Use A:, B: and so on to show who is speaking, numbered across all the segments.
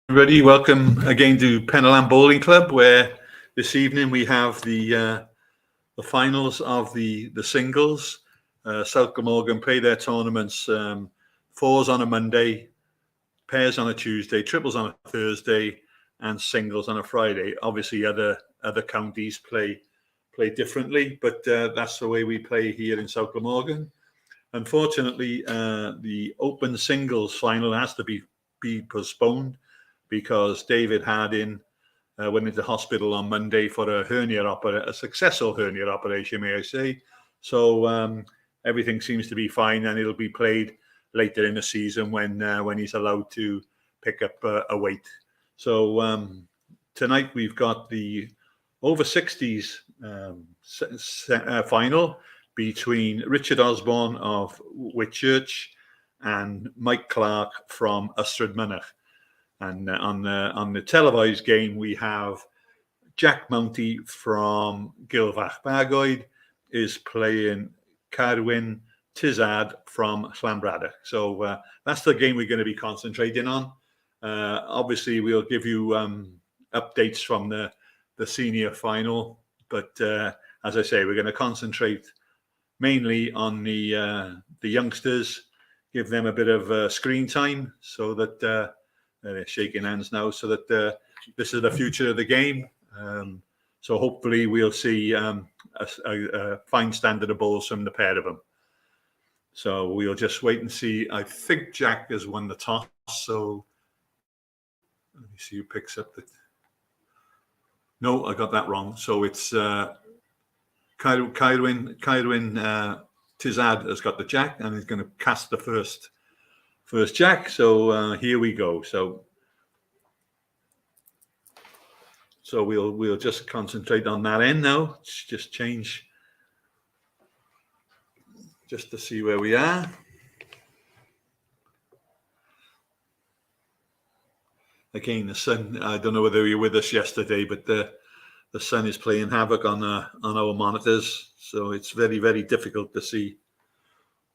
A: Everybody, welcome again to Penellan Bowling Club, where this evening we have the finals of the singles. South Glamorgan play their tournaments, fours on a Monday, pairs on a Tuesday, triples on a Thursday, and singles on a Friday. Obviously, other counties play differently, but that's the way we play here in South Glamorgan. Unfortunately, the open singles final has to be postponed because David Harding went into hospital on Monday for a successful hernia operation, may I say. So everything seems to be fine, and it'll be played later in the season when he's allowed to pick up a weight. So tonight we've got the over 60s final between Richard Osborne of Whitchurch and Mike Clark from Ystrad Mynach. And on the televised game, we have Jack Mounty from Gilfach Bargoed is playing Carwyn Tizad from Llanbradach. So that's the game we're going to be concentrating on. Obviously, we'll give you updates from the senior final, but as I say, we're going to concentrate mainly on the youngsters, give them a bit of screen time so that they're shaking hands now, so that this is the future of the game. So hopefully we'll see a fine standard of bowls from the pair of them. So we'll just wait and see. I think Jack has won the toss, so let me see who picks up the... No, I got that wrong. So it's Kyrwin Tizad has got the jack, and he's going to cast the first jack. So here we go. So we'll just concentrate on that end now. Just change just to see where we are. Again, the sun, I don't know whether you were with us yesterday, but the sun is playing havoc on our monitors. So it's very, very difficult to see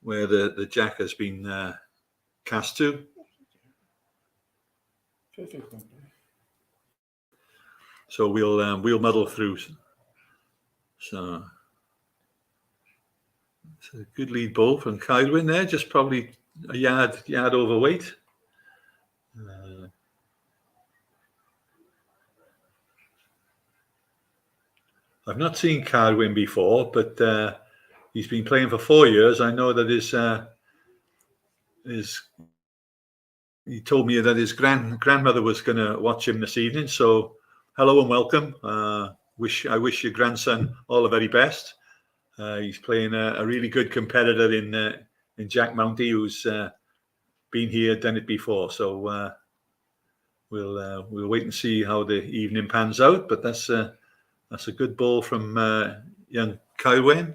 A: where the jack has been cast to. So we'll muddle through. So it's a good lead ball from Kydwin there, just probably a yard overweight. I've not seen Kydwin before, but he's been playing for 4 years. I know that he told me that his grandmother was going to watch him this evening. So hello and welcome. I wish your grandson all the very best. He's playing a really good competitor in Jack Mounty, who's been here, done it before. So we'll wait and see how the evening pans out. But that's a good ball from young Kylwen.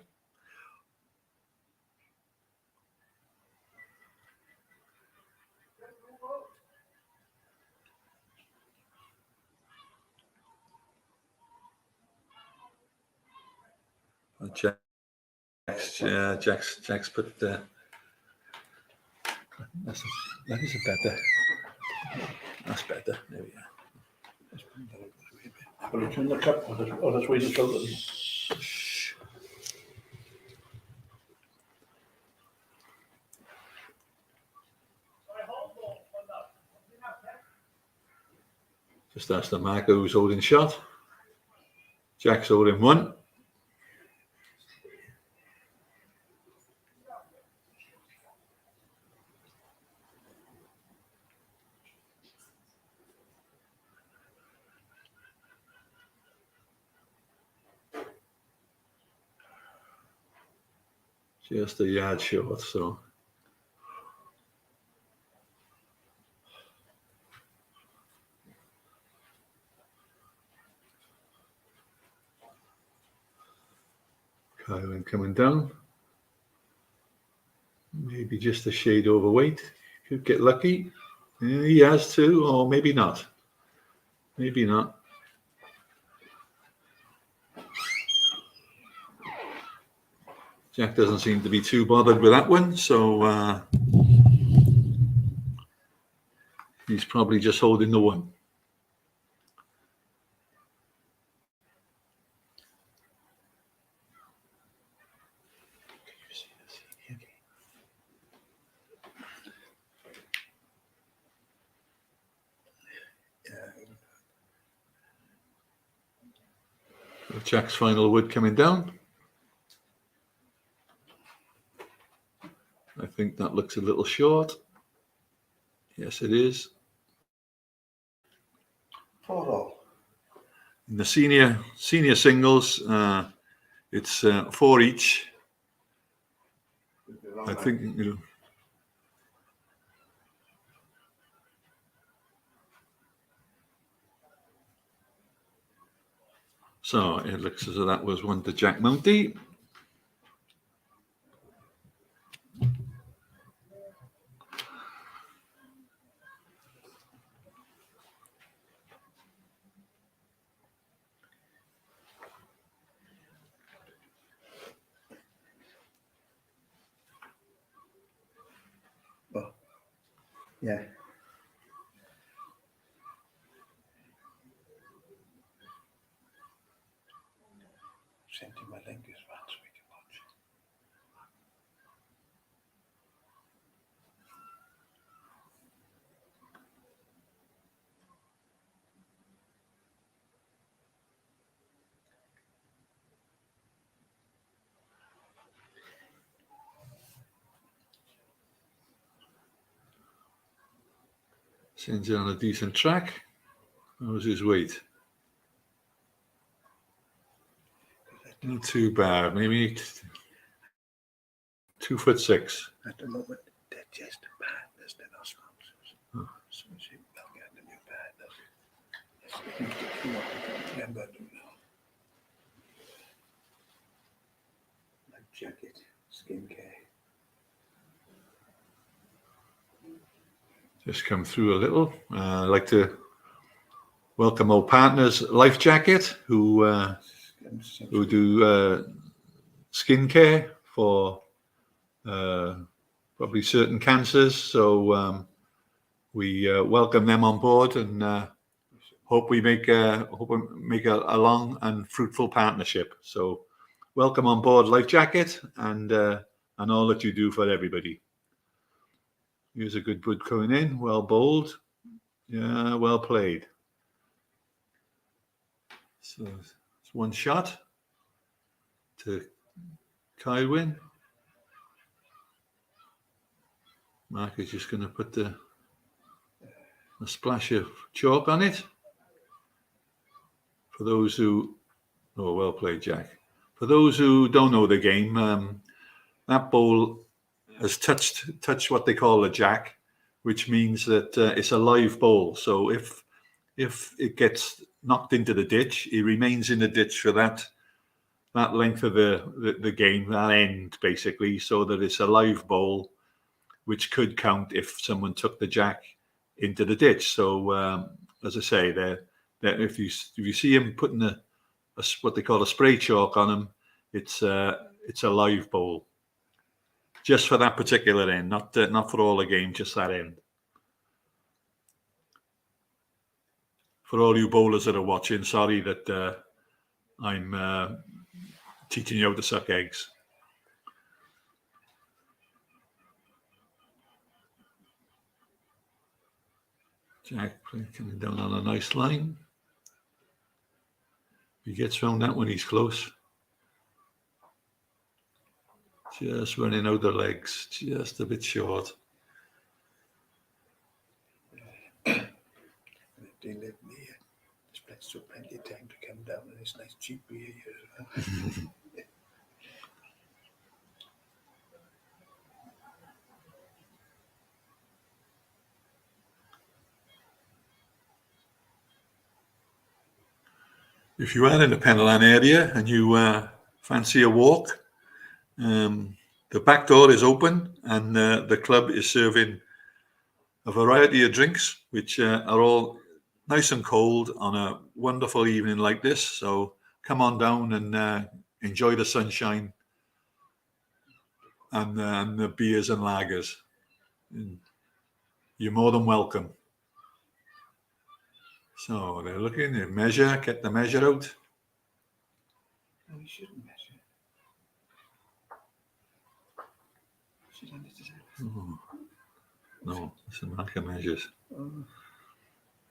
A: Jack's put that is a better. That's better. There we are.
B: Will you turn the cup or the Swedish shoulder?
A: Just ask the marker who's holding shot. Jack's holding one. Just a yard short, so. Kylan coming down. Maybe just a shade overweight. Could get lucky. Yeah, he has to, or maybe not. Maybe not. Jack doesn't seem to be too bothered with that one, so He's probably just holding the one. Jack's final wood coming down. I think that looks a little short. Yes, it is.
B: 4-all.
A: In the senior singles, it's 4 each. I think, you know. So it looks as though that was one to Jack Mounty.
B: Oh, yeah. Send him a link as well so we can watch.
A: Sends it on a decent track. How's his weight? Not too bad. Maybe 2'6".
B: At the moment, they're just partners, they're not sponsors.
A: Oh.
B: So they'll get the new partners. Remember, now. Like jacket, skincare.
A: Just come through a little. I'd like to welcome our partners, Life Jacket, who do skincare for probably certain cancers. So we welcome them on board and hope we make a long and fruitful partnership. So welcome on board, Life Jacket, and all that you do for everybody. Here's a good wood coming in, well bowled. Yeah, well played. So it's one shot to Kylwin. Mark is just going to put a splash of chalk on it. For those who, oh, well played, Jack. For those who don't know the game, that bowl has touched what they call a jack, which means that it's a live bowl. So if it gets knocked into the ditch, it remains in the ditch for that length of the game, that end basically, so that it's a live bowl, which could count if someone took the jack into the ditch. So as I say, if you see him putting what they call a spray chalk on him, it's a live bowl. Just for that particular end, not for all the game, just that end. For all you bowlers that are watching, sorry that I'm teaching you how to suck eggs. Jack coming down on a nice line. He gets round that when he's close. Just running out the legs, just a bit short.
B: They live near. There's still plenty of time to come down, and it's nice cheap beer here as well.
A: If you are in the Penlan area and you fancy a walk, the back door is open and the club is serving a variety of drinks, which are all nice and cold on a wonderful evening like this. So come on down and enjoy the sunshine and the beers and lagers. And you're more than welcome. So they're looking, they measure, get the measure out.
B: No, you shouldn't measure. Should I need to say?
A: Oh, no, it's the marker measures.
B: Oh,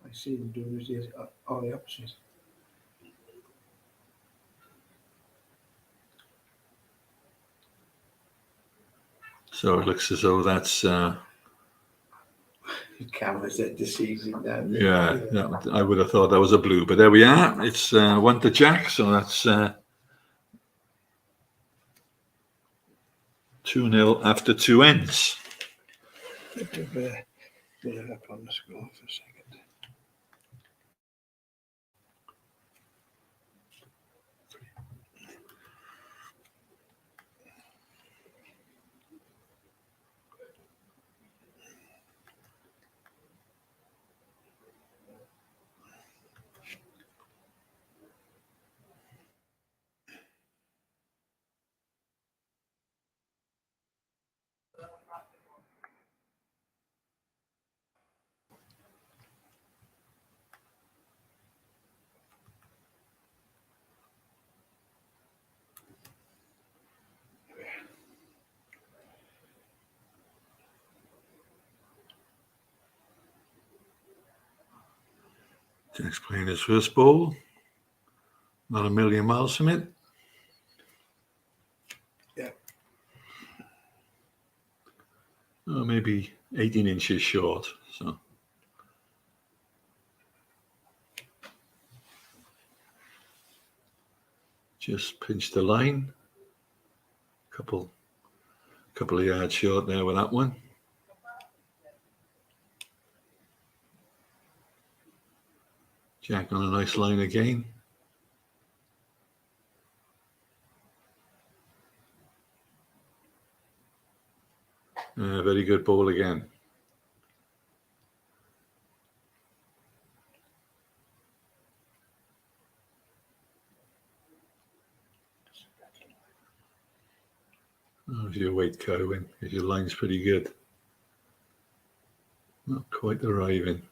B: I see them doing it all the opposite.
A: So it looks as though that's
B: The cameras that deceives him now.
A: yeah. I would have thought that was a blue, but there we are. It's 1 to Jack, so that's 2-0 after 2 ends.
B: Put it up on the score for a second.
A: Jack's playing his first ball. Not a million miles from it.
B: Yeah.
A: Oh, maybe 18 inches short. So just pinched the line. Couple of yards short there with that one. Jack on a nice line again. Very good ball again. How's your weight, Cohen? Because your line's pretty good. Not quite arriving.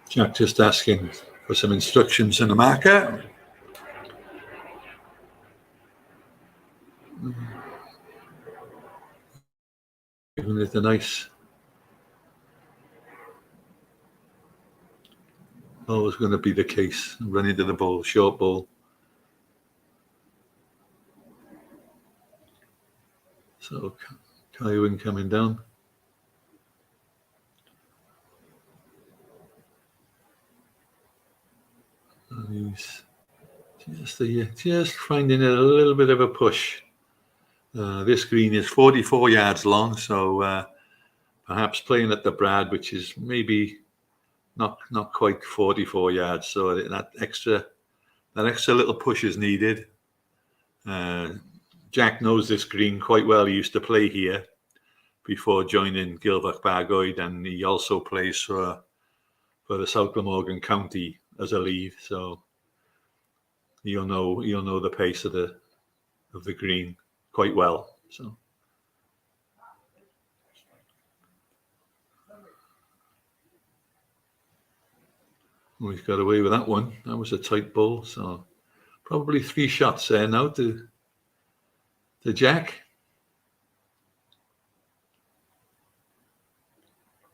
A: Jack just asking for some instructions in the marker. Giving it a nice. Always going to be the case. Run into the ball, short ball. So Kywin coming down. And he's just finding it a little bit of a push. This green is 44 yards long, so perhaps playing at the Brad, which is maybe not quite 44 yards. So that extra little push is needed. Jack knows this green quite well. He used to play here before joining Gilbert Bargoed, and he also plays for the South Glamorgan County as a lead. So he'll know the pace of the green quite well. So he's got away with that one. That was a tight ball. So probably 3 shots there now to Jack.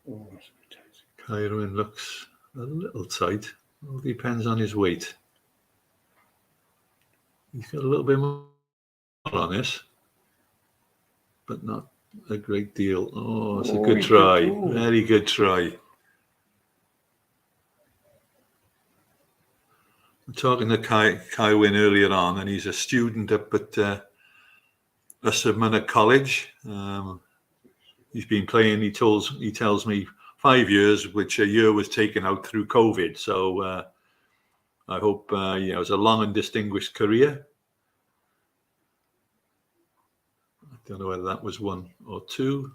B: Oh,
A: Kyrwin looks a little tight. It all depends on his weight. He's got a little bit more on this, but not a great deal. Oh, it's a good try. Very good try. I'm talking to Kywin earlier on, and he's a student up at Ystad College. He's been playing, he tells me 5 years, which a year was taken out through COVID. So I hope, it's a long and distinguished career. I don't know whether that was 1 or 2.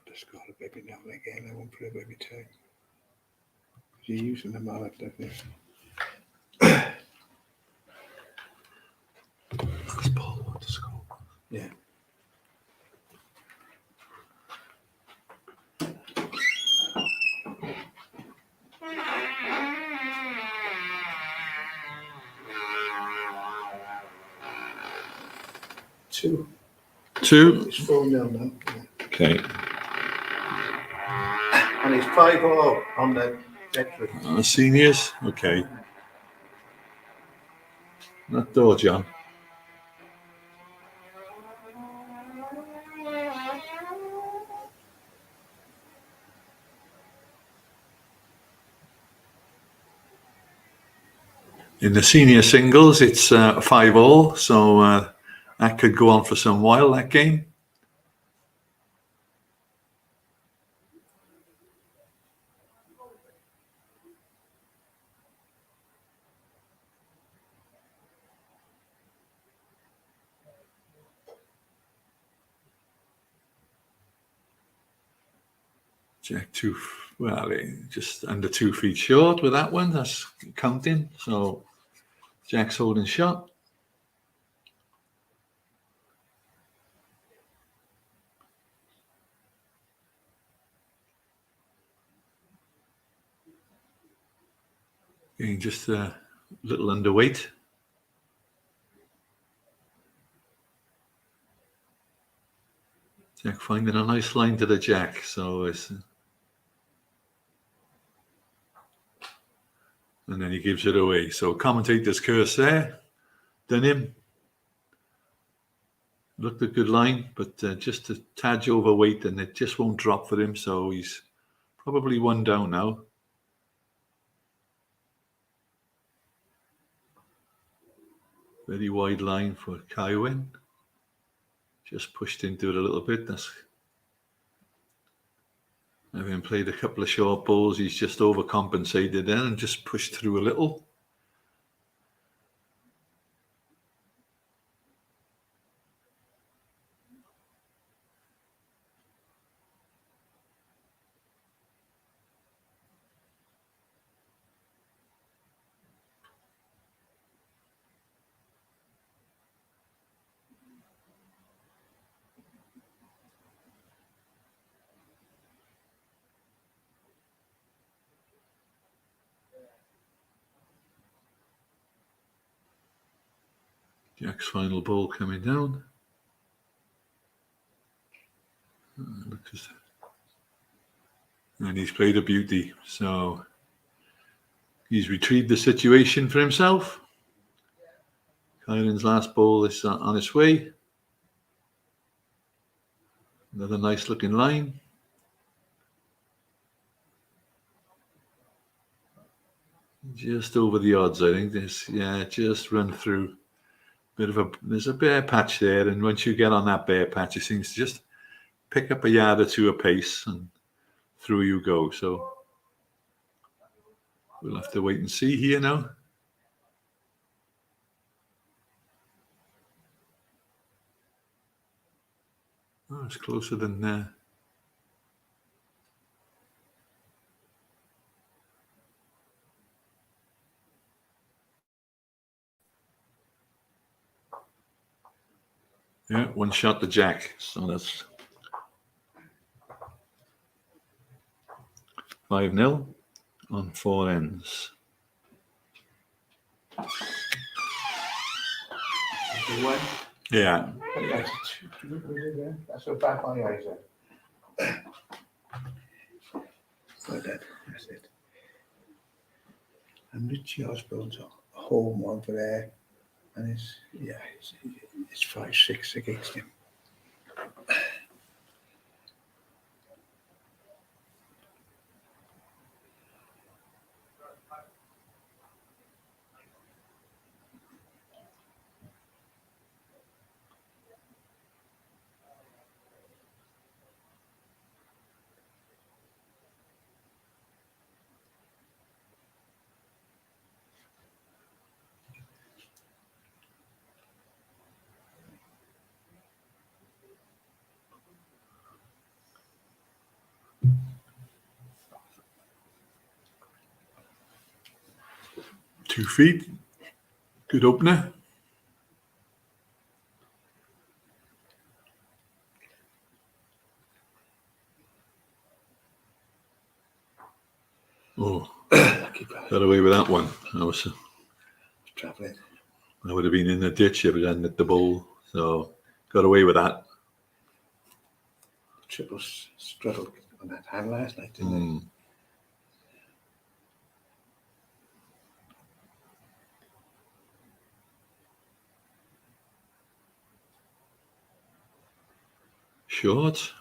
B: to score a baby now and again. I won't play every time. You're using them all, definitely.
A: Does Paul want to score?
B: Yeah. Two.
A: 2.
B: It's 4-0 now. Yeah.
A: Okay.
B: And it's 5-0 on the Bedford.
A: Seniors. Okay. That door, John. In the senior singles, it's 5-all, so that could go on for some while, that game. Jack 2, well, just under 2 feet short with that one. That's counting. So Jack's holding shot. Getting just a little underweight. Jack finding a nice line to the Jack. So it's. And then he gives it away. So commentator's curse there. Done him. Looked a good line, but just a tad overweight, and it just won't drop for him. So he's probably 1 down now. Very wide line for Kywin. Just pushed into it a little bit. That's having played a couple of short balls, he's just overcompensated then and just pushed through a little. Jack's final ball coming down. And he's played a beauty. So he's retrieved the situation for himself. Kylan's last ball is on its way. Another nice looking line. Just over the odds, I think. Just run through. There's a bare patch there, and once you get on that bare patch, it seems to just pick up a yard or two apace, and through you go. So we'll have to wait and see here now. Oh, it's closer than yeah, 1 shot to Jack. So that's 5-0 on 4 ends.
B: One.
A: Yeah.
B: That's so bad my eyes are. Like that. That's it. And Richie Osborne's home over there, and it's 5-6 against him.
A: 2 feet. Good opener. Oh, got away with that one. I was
B: travelling.
A: I would have been in the ditch if it hadn't hit the bowl. So got away with that.
B: Triple struggled on that hand last night, didn't they?
A: Short.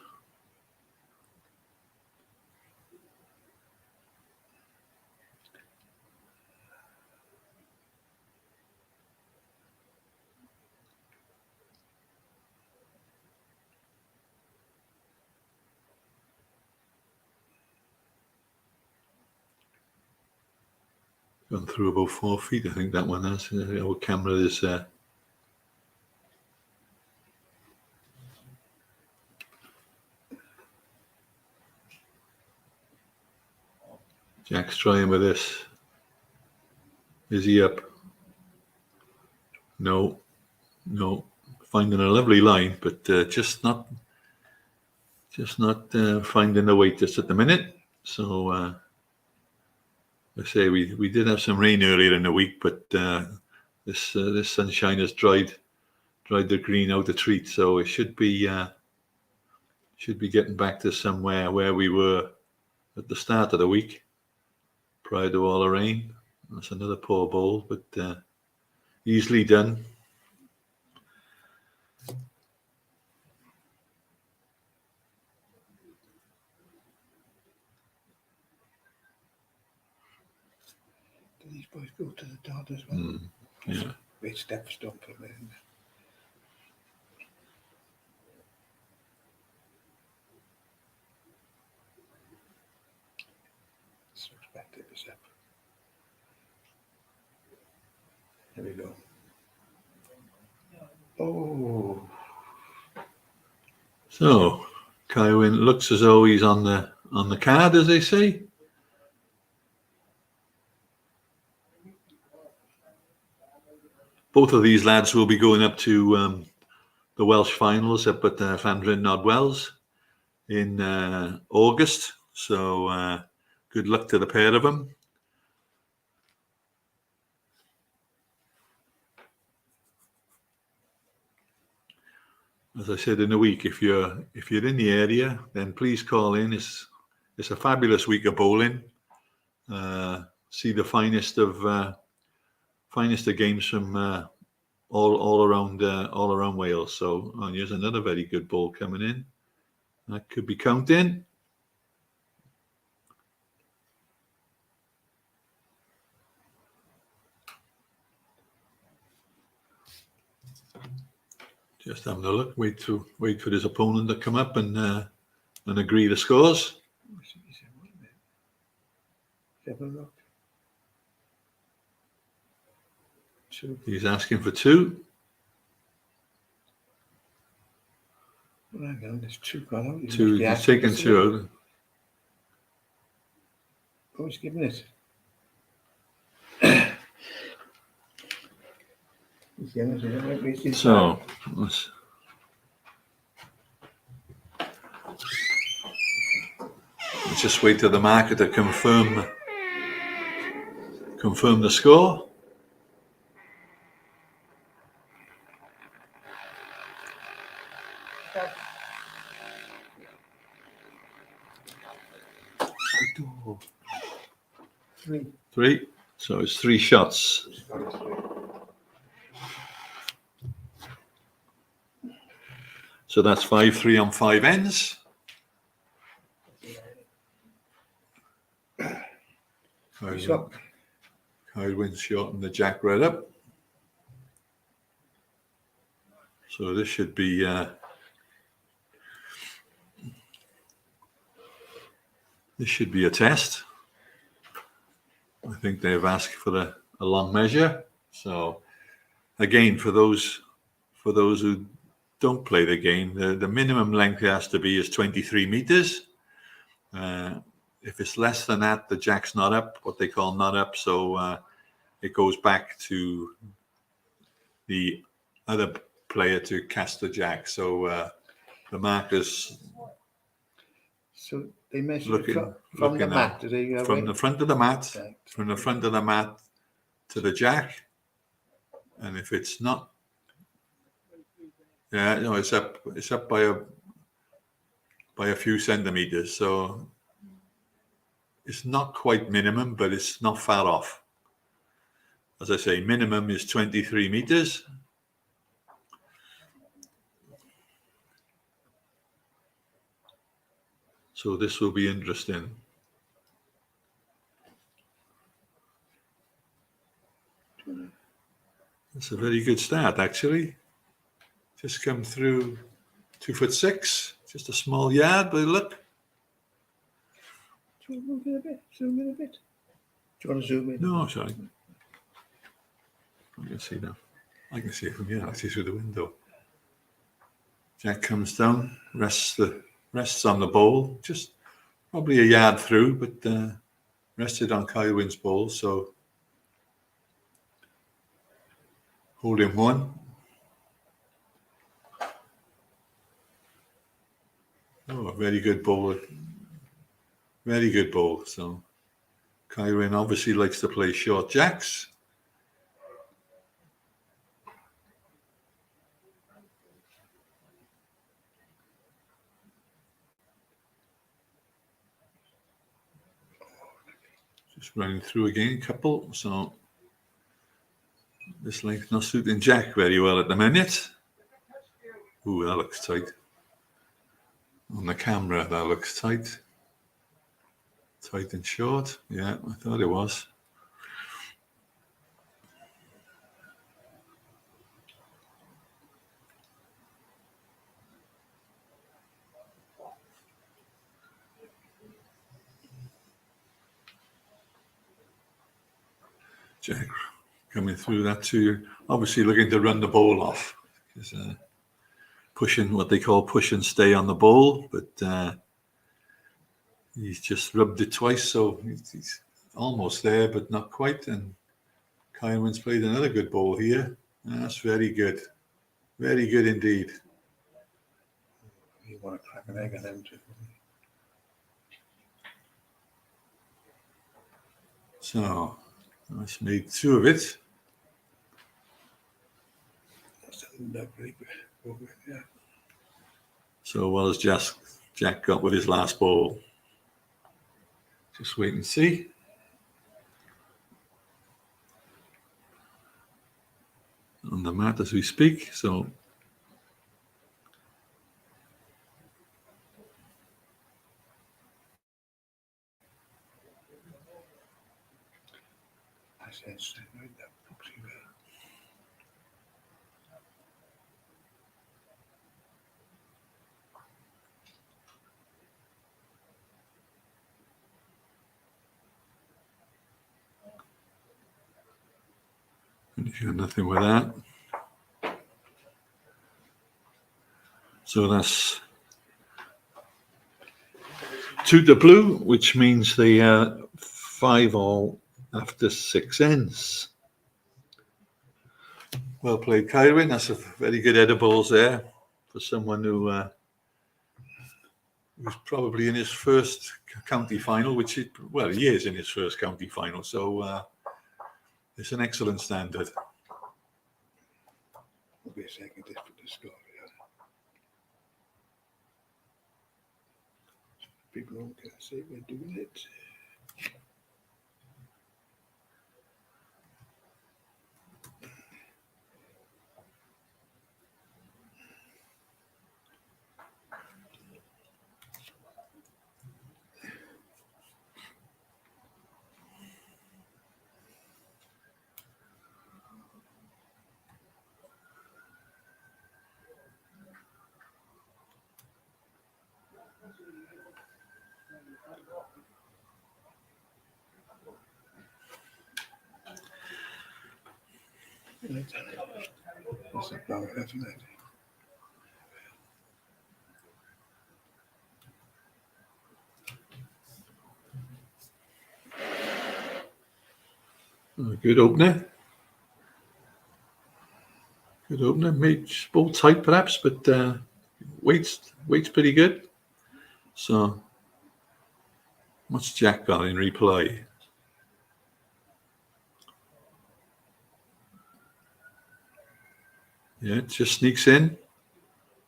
A: Gone through about 4 feet, I think that one has. Our camera is Jack's trying with this. Is he up? No. Finding a lovely line, but just not finding the weight just at the minute. So I say we did have some rain earlier in the week, but this sunshine has dried the green out the treat, so it should be getting back to somewhere where we were at the start of the week prior to all the rain. That's another poor bowl, but easily done.
B: These boys go to the dot as well.
A: Yeah.
B: Great step stump for them. Suspected this up. There we go. Oh.
A: So Kywin looks as though he's on the card, as they say. Both of these lads will be going up to the Welsh finals up at Llandryn Nod Wells in August. So good luck to the pair of them. As I said in a week, if you're in the area, then please call in. It's a fabulous week of bowling. See the finest of games from all around Wales. So here's another very good ball coming in. That could be counting. Just having a look. Wait for his opponent to come up and agree the scores.
B: Have a look. 2.
A: He's asking for 2.
B: Well, hang on, there's 2 gone out.
A: He's taken 2 out.
B: Oh, he's giving it. He's giving it.
A: So let's just wait till the marker to confirm the score. Three. So it's 3 shots. So that's 5-3 on 5 ends. Kywin's shorting the Jack right up. So this should be a test. I think they've asked for a long measure. So again, for those who don't play the game, the minimum length it has to be is 23 meters. If it's less than that, the Jack's not up, what they call not up. So it goes back to the other player to cast the jack. So the markers
B: So they measure
A: looking
B: from the
A: looking
B: mat,
A: at
B: do they?
A: from the front of the mat,
B: Right.
A: from the front of the mat to the jack, and if it's not, yeah, no, it's up by a few centimeters. So it's not quite minimum, but it's not far off. As I say, minimum is 23 meters. So this will be interesting. It's a very good start, actually. Just come through 2'6", just a small yard, but look.
B: Do you want to move it a bit? Zoom in a bit? Do you want to zoom in?
A: No, sorry. I can see now. I can see it from here, actually, through the window. Jack comes down, rests on the bowl, just probably a yard through, but rested on Kylwyn's bowl, so holding one. Oh, a very good bowl. Very good bowl. So Kylwyn obviously likes to play short jacks. Just running through again, couple. So this length not suiting Jack very well at the minute. Ooh, that looks tight. On the camera, that looks tight. Tight and short. Yeah, I thought it was. Jack coming through that too. Obviously looking to run the ball off. Pushing, what they call push and stay on the ball, but he's just rubbed it twice, so he's almost there, but not quite. And Kylwyn's played another good ball here. That's very good. Very good indeed.
B: You want to crack an egg on them too.
A: So that's made two of it.
B: That's lovely. Yeah.
A: So what has Jack got with his last ball? Just wait and see. On the mat as we speak. So
B: I said, right there, properly well.
A: you got nothing with that. So that's 2 to blue, which means the 5 all after 6 ends. Well played, Kylwyn. That's a very good header balls there for someone who was probably in his first county final, which he is in his first county final. So it's an excellent standard.
B: Will be a second just for the score. Yeah. People don't get to say we're doing it. That's a power, isn't it?
A: Good opener. Good opener. Maybe both tight perhaps, but weight's pretty good. So what's Jack got in reply? Yeah, it just sneaks in.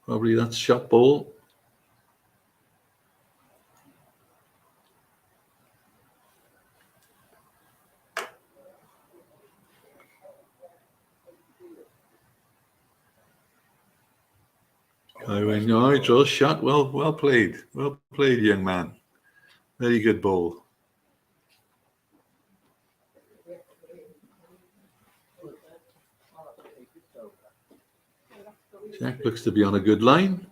A: Probably that's shot ball. Kywin, all right, draws shot. Well played. Well played, young man. Very good ball. Jack looks to be on a good line.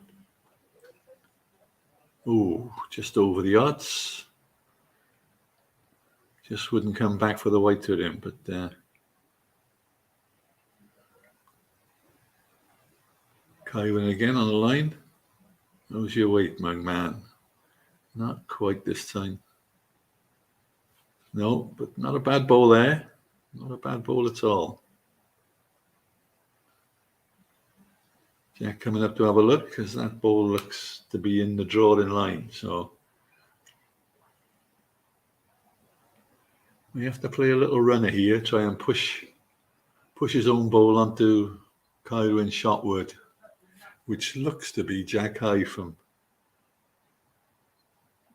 A: Oh, just over the odds. Just wouldn't come back for the white to him, but Kywin again on the line. How's your weight, young man? Not quite this time. No, but not a bad ball there. Not a bad ball at all. Jack coming up to have a look because that ball looks to be in the drawing line. So we have to play a little runner here, try and push his own ball onto Kywin Shotwood, which looks to be Jack high from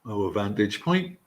A: our vantage point.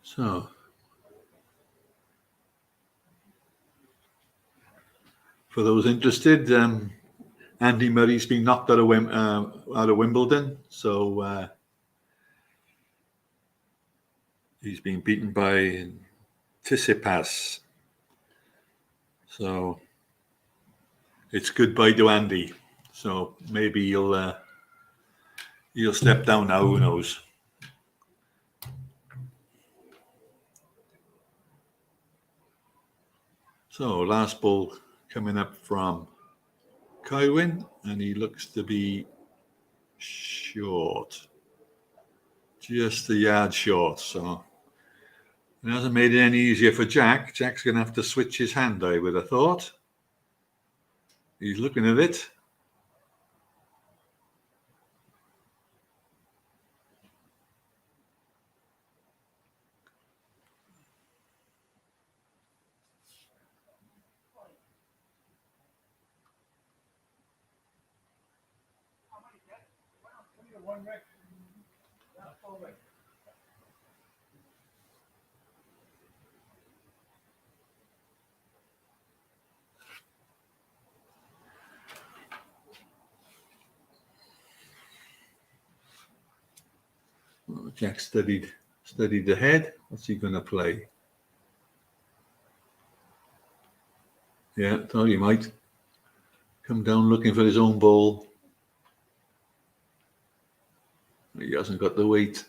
A: So for those interested, Andy Murray's been knocked out of Wimbledon, so he's been beaten by Tsitsipas. So it's goodbye to Andy. So maybe he'll step down now. Who knows? So last ball coming up from Kywin, and he looks to be short, just a yard short. So it hasn't made it any easier for Jack. Jack's going to have to switch his hand, I would have thought. He's looking at it. Jack studied the head. What's he going to play? Yeah, thought he might come down looking for his own ball. He hasn't got the weight.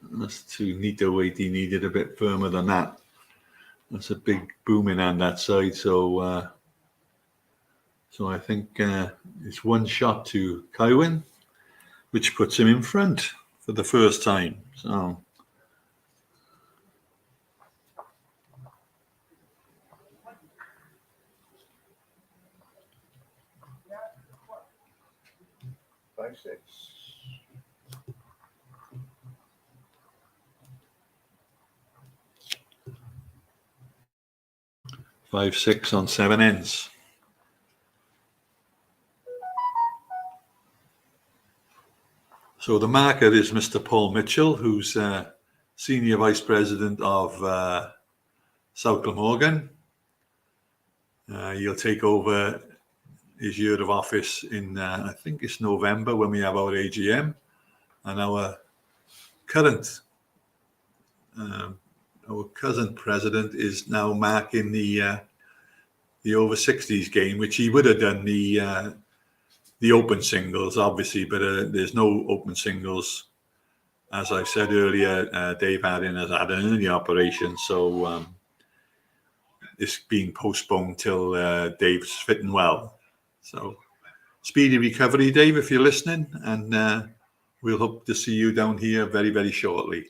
A: That's too neat a weight. He needed a bit firmer than that. That's a big booming on that side. So I think it's one shot to Kywin, which puts him in front for the first time. So
B: Five, six.
A: 5-6 on 7 ends. So the marker is Mr. Paul Mitchell, who's Senior Vice President of South Glamorgan. He'll take over his year of office in, I think it's November when we have our AGM. And our current president is now marking the over 60s game, which he would have done the open singles, obviously, but there's no open singles. As I said earlier, Dave Haddon has had an early operation, so it's being postponed till Dave's fitting well. So speedy recovery, Dave, if you're listening, and we'll hope to see you down here very, very shortly.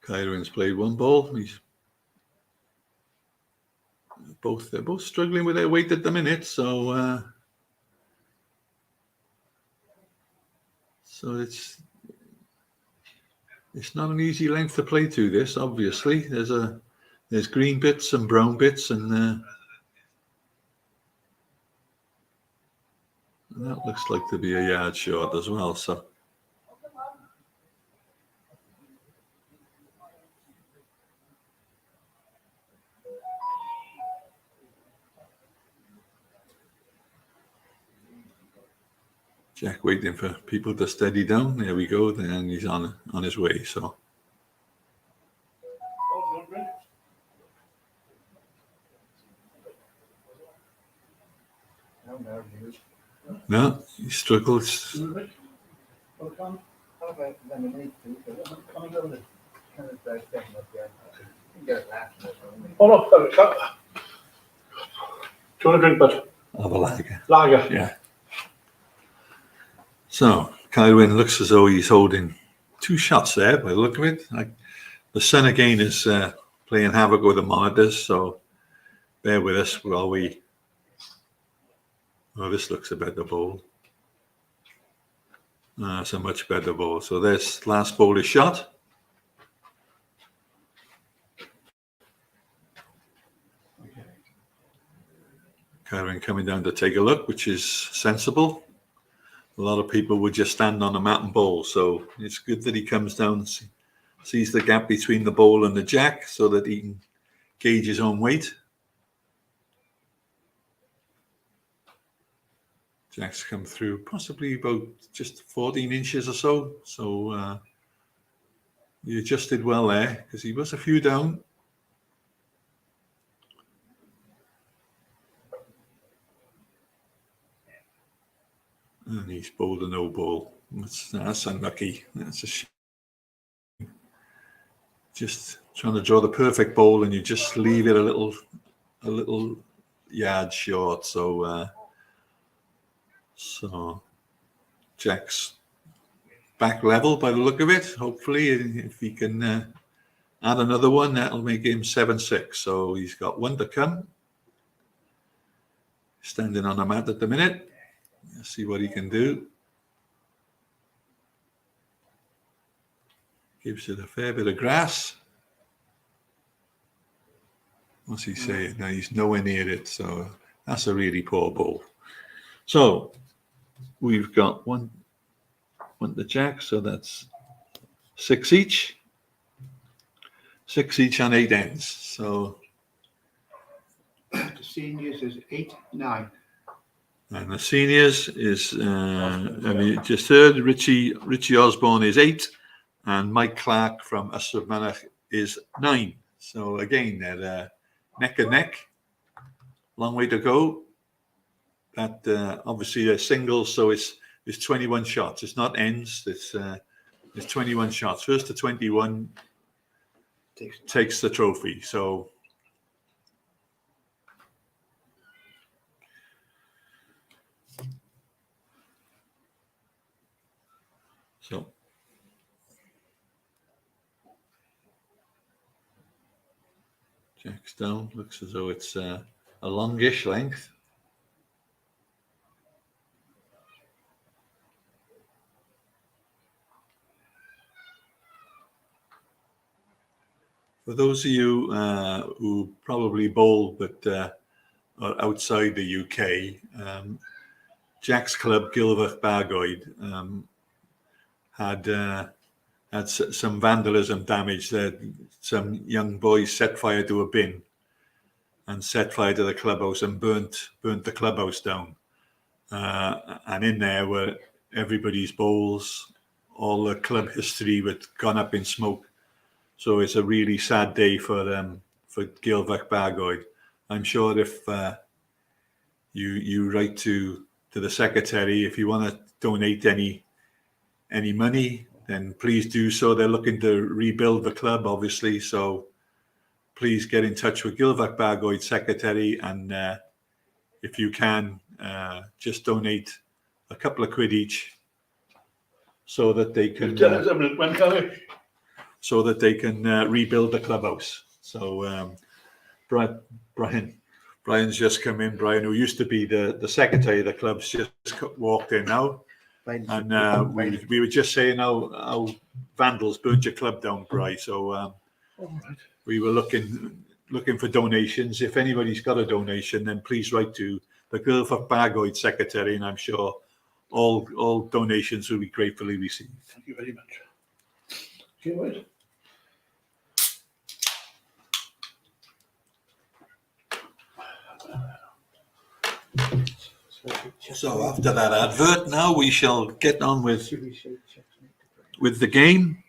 A: Kyron's played one ball. They're both struggling with their weight at the minute, so it's not an easy length to play to. This, obviously, there's green bits and brown bits, and that looks like to be a yard short as well. So. Jack waiting for people to steady down. There we go. Then he's on his way. So. No, he struggles.
B: Oh no, do you want a drink, bud?
A: I'll have a lager.
B: Lager.
A: Yeah. So, Kylwin looks as though he's holding 2 shots there by the look of it. The sun again is playing havoc with the monitors, so bear with us while we... Oh, this looks a better bowl. That's a much better bowl. So this last bowl is shot. Kylwin coming down to take a look, which is sensible. A lot of people would just stand on a mat and bowl, so it's good that he comes down and sees the gap between the bowl and the jack so that he can gauge his own weight. Jack's come through possibly about just 14 inches or so, so he adjusted well there because he was a few down. And he's bowled a no ball. That's unlucky. That's a shame. Just trying to draw the perfect bowl, and you just leave it a little yard short. So Jack's back level by the look of it. Hopefully, if he can add another one, that'll make him 7-6. So he's got one to come. Standing on a mat at the minute. Let's see what he can do. Gives it a fair bit of grass. What's he saying? No, he's nowhere near it. So that's a really poor ball. So we've got one to jack. So that's 6 each. 6 each on 8 ends. So
B: the seniors is 8, 9.
A: And the seniors is, you just heard, Richie Osborne is 8, and Mike Clark from Ystrad is 9. So again, they're neck and neck. Long way to go. That obviously they're singles, so it's 21 shots. It's not ends. It's 21 shots. First to 21 takes the trophy. So. Jack's down. Looks as though it's a longish length. For those of you who probably bowl but or outside the UK. Jack's club, Gilbert Bargoed, had some vandalism damage. Some young boys set fire to a bin and set fire to the clubhouse and burnt the clubhouse down. And in there were everybody's bowls, all the club history was gone up in smoke. So it's a really sad day for Gilbert Bargoed. I'm sure if you write to the secretary, if you want to donate any money, then please do so. They're looking to rebuild the club, obviously. So please get in touch with Gilbert Bargoed secretary, and if you can, just donate a couple of quid each, so that they can rebuild the clubhouse. So Brian's just come in. Brian, who used to be the secretary of the club's just walked in now. And we were just saying how vandals burnt your club down, Brian. So we were looking for donations. If anybody's got a donation, then please write to the Gilbert Bargoed secretary, and I'm sure all donations will be gratefully received.
B: Thank you very much. Okay,
A: So after that advert, now we shall get on with the game.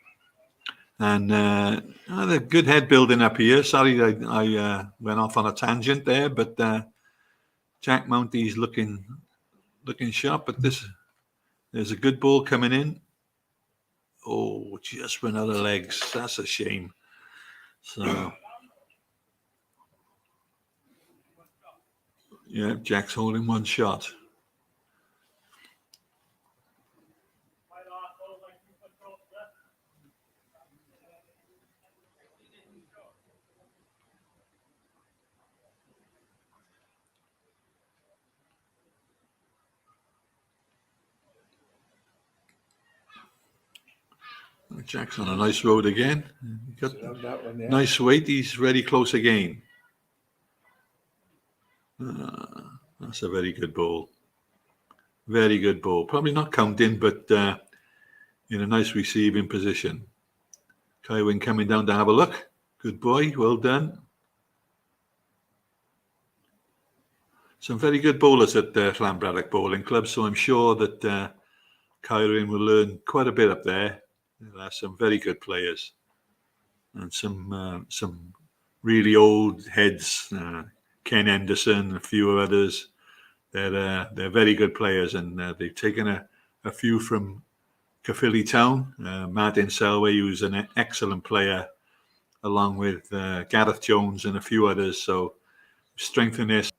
A: And had a good head building up here. Sorry, I went off on a tangent there, but Jack Mountie's looking sharp. But there's a good ball coming in. Oh, just ran out of legs. That's a shame. So yeah, Jack's holding one shot. Jack's on a nice road again. Got nice weight. He's very close again. That's a very good ball. Very good ball. Probably not counting, but in a nice receiving position. Kywin coming down to have a look. Good boy. Well done. Some very good bowlers at Llanbraddock Bowling Club, so I'm sure that Kywin will learn quite a bit up there. There are some very good players and some really old heads. Ken Henderson, a few others. They're very good players, and they've taken a few from Caerphilly Town. Martin Selway, who's an excellent player, along with Gareth Jones and a few others. So strengthen this.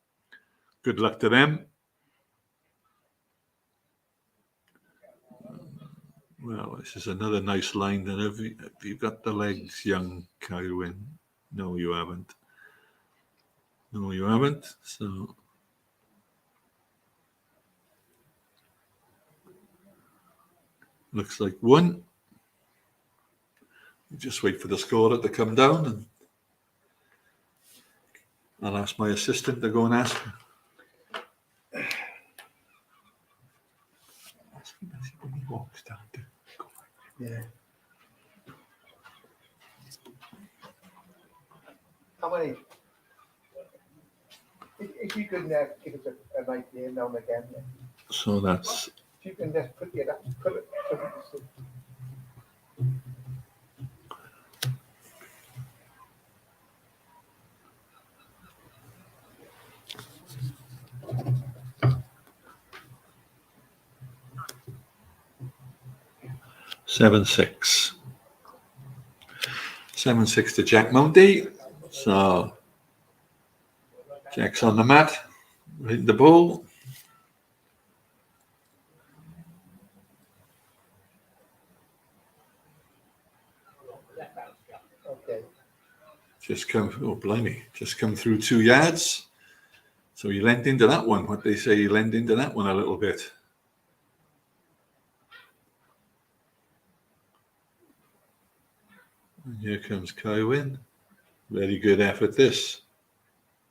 A: Good luck to them. Well, this is another nice line. Then have you got the legs, young Kywin? No, you haven't. No, you haven't. So looks like one. Just wait for the scorer to come down, and I'll ask my assistant to go and ask. Ask him when he walks down.
B: Yeah. How many? If you could give us an idea now and again. Yeah.
A: So that's.
B: If you can just put it.
A: 7-6. 7-6 to Jack Mountie. So Jack's on the mat, hitting the ball.
B: Okay.
A: Just come through 2 yards. So you lent into that one. What they say, you lent into that one a little bit. And here comes Kywin. Very good effort, this.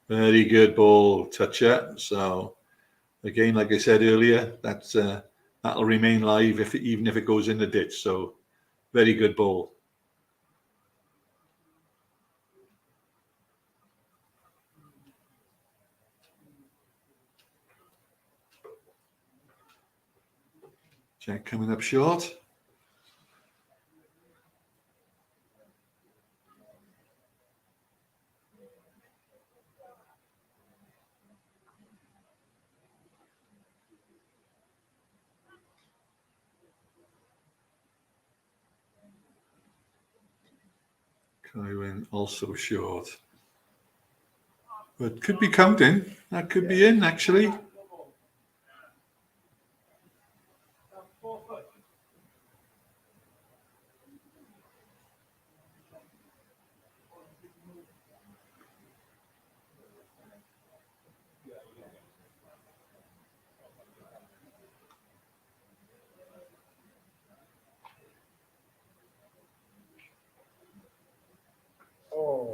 A: Very good ball toucher. So again, like I said earlier, that'll remain live even if it goes in the ditch. So very good ball. Jack coming up short. Kywin also short. But could be counting. That could be in, actually.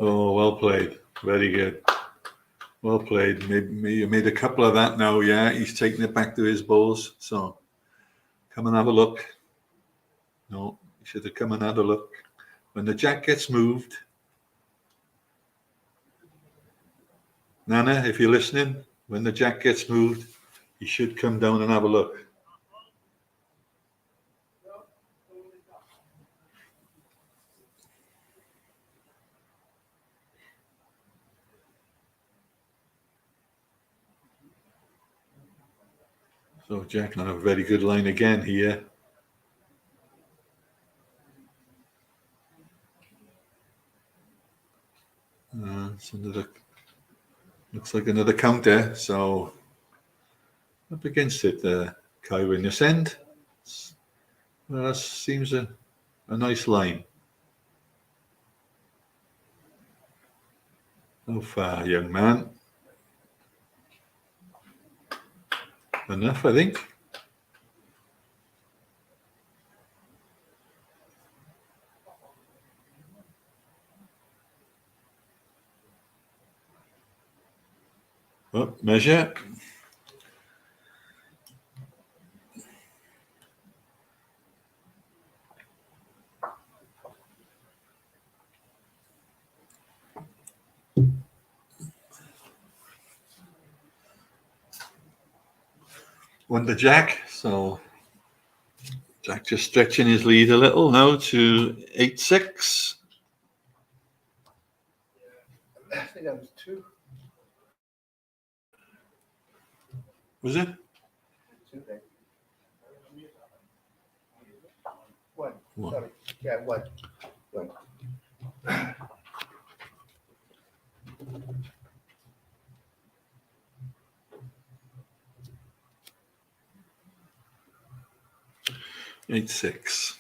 A: Oh, well played. Very good. Well played. Maybe you made a couple of that now. Yeah, he's taking it back to his balls. So come and have a look. No, you should have come and had a look. When the jack gets moved, Nana, if you're listening, when the jack gets moved, you should come down and have a look. So Jack on a very good line again here. It's another, looks like another counter. So up against it, Kywin this end. Well, that seems a nice line. How far, young man? Enough, I think. Oh, measure. Won the jack, so Jack just stretching his lead a little now to 8-6.
B: I think that was 2.
A: Was it?
B: 2 then. 1.
A: One.
B: Sorry. Yeah, 1. 1.
A: Eight, 6.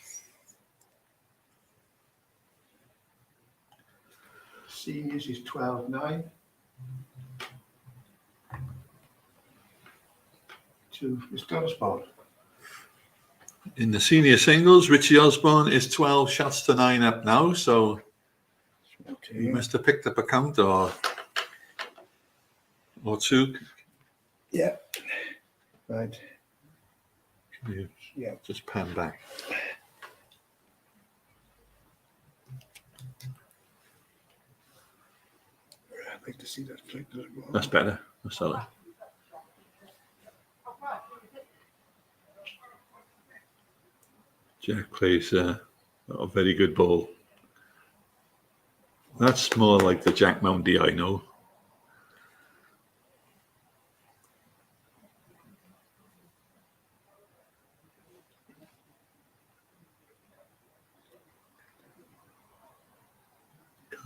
B: Seniors is 12-9. 2 Mr. Osborne.
A: In the senior singles, Richie Osborne is 12 shots to 9 up now, so he must have picked up a count or 2.
B: Yeah. Right.
A: You
B: Yeah.
A: just pan back.
B: I'd like to see that flick a little more.
A: That's better. That's all right. Jack plays a very good ball. That's more like the Jack Moundy I know.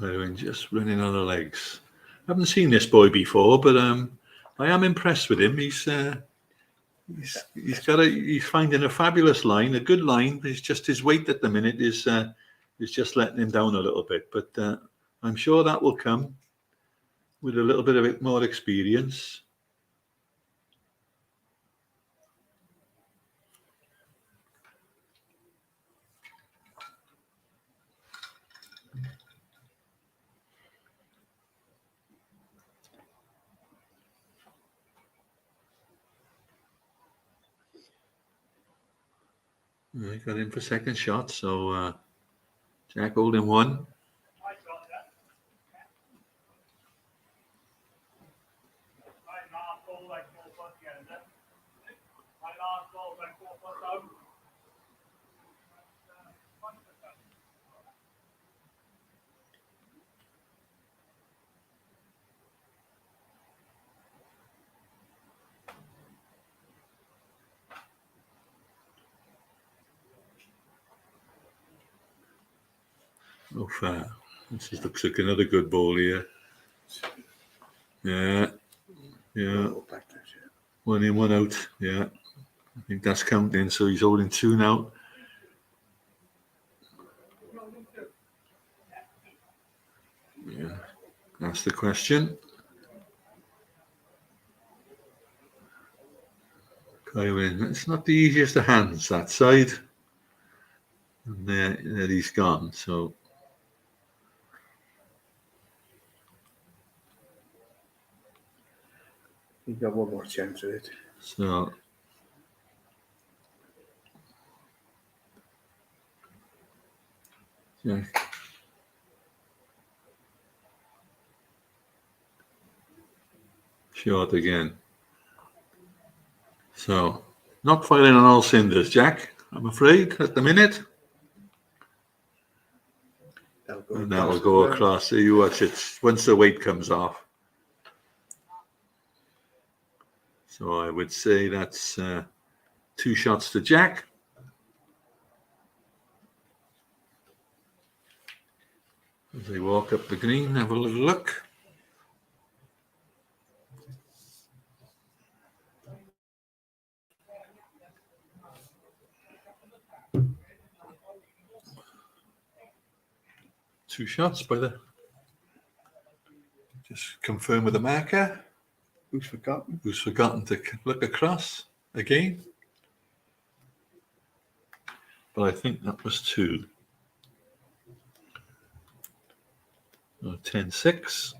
A: Kywin just running on the legs. I haven't seen this boy before, but I am impressed with him. He's finding a fabulous line, a good line. It's just his weight at the minute is just letting him down a little bit. But I'm sure that will come with a little bit of more experience. I got in for second shot, so Jack holding one. Oh, fair. This looks like another good ball here. Yeah.
B: Oh, back to it, yeah.
A: 1 in, 1 out. Yeah. I think that's counting, so he's holding 2 now. Yeah. That's the question. Kyle, it's not the easiest of hands, that side. And there he's gone, so...
B: You got one more chance with it.
A: So... Jack. Short again. So, not firing on all cylinders, Jack, I'm afraid, at the minute. And that will go across. So you watch it once the weight comes off. So I would say that's 2 shots to Jack. As they walk up the green, have a little look. Two shots by the... Just confirm with the marker.
B: Who's forgotten?
A: Who's forgotten to look across again. But I think that was 2. 10-6.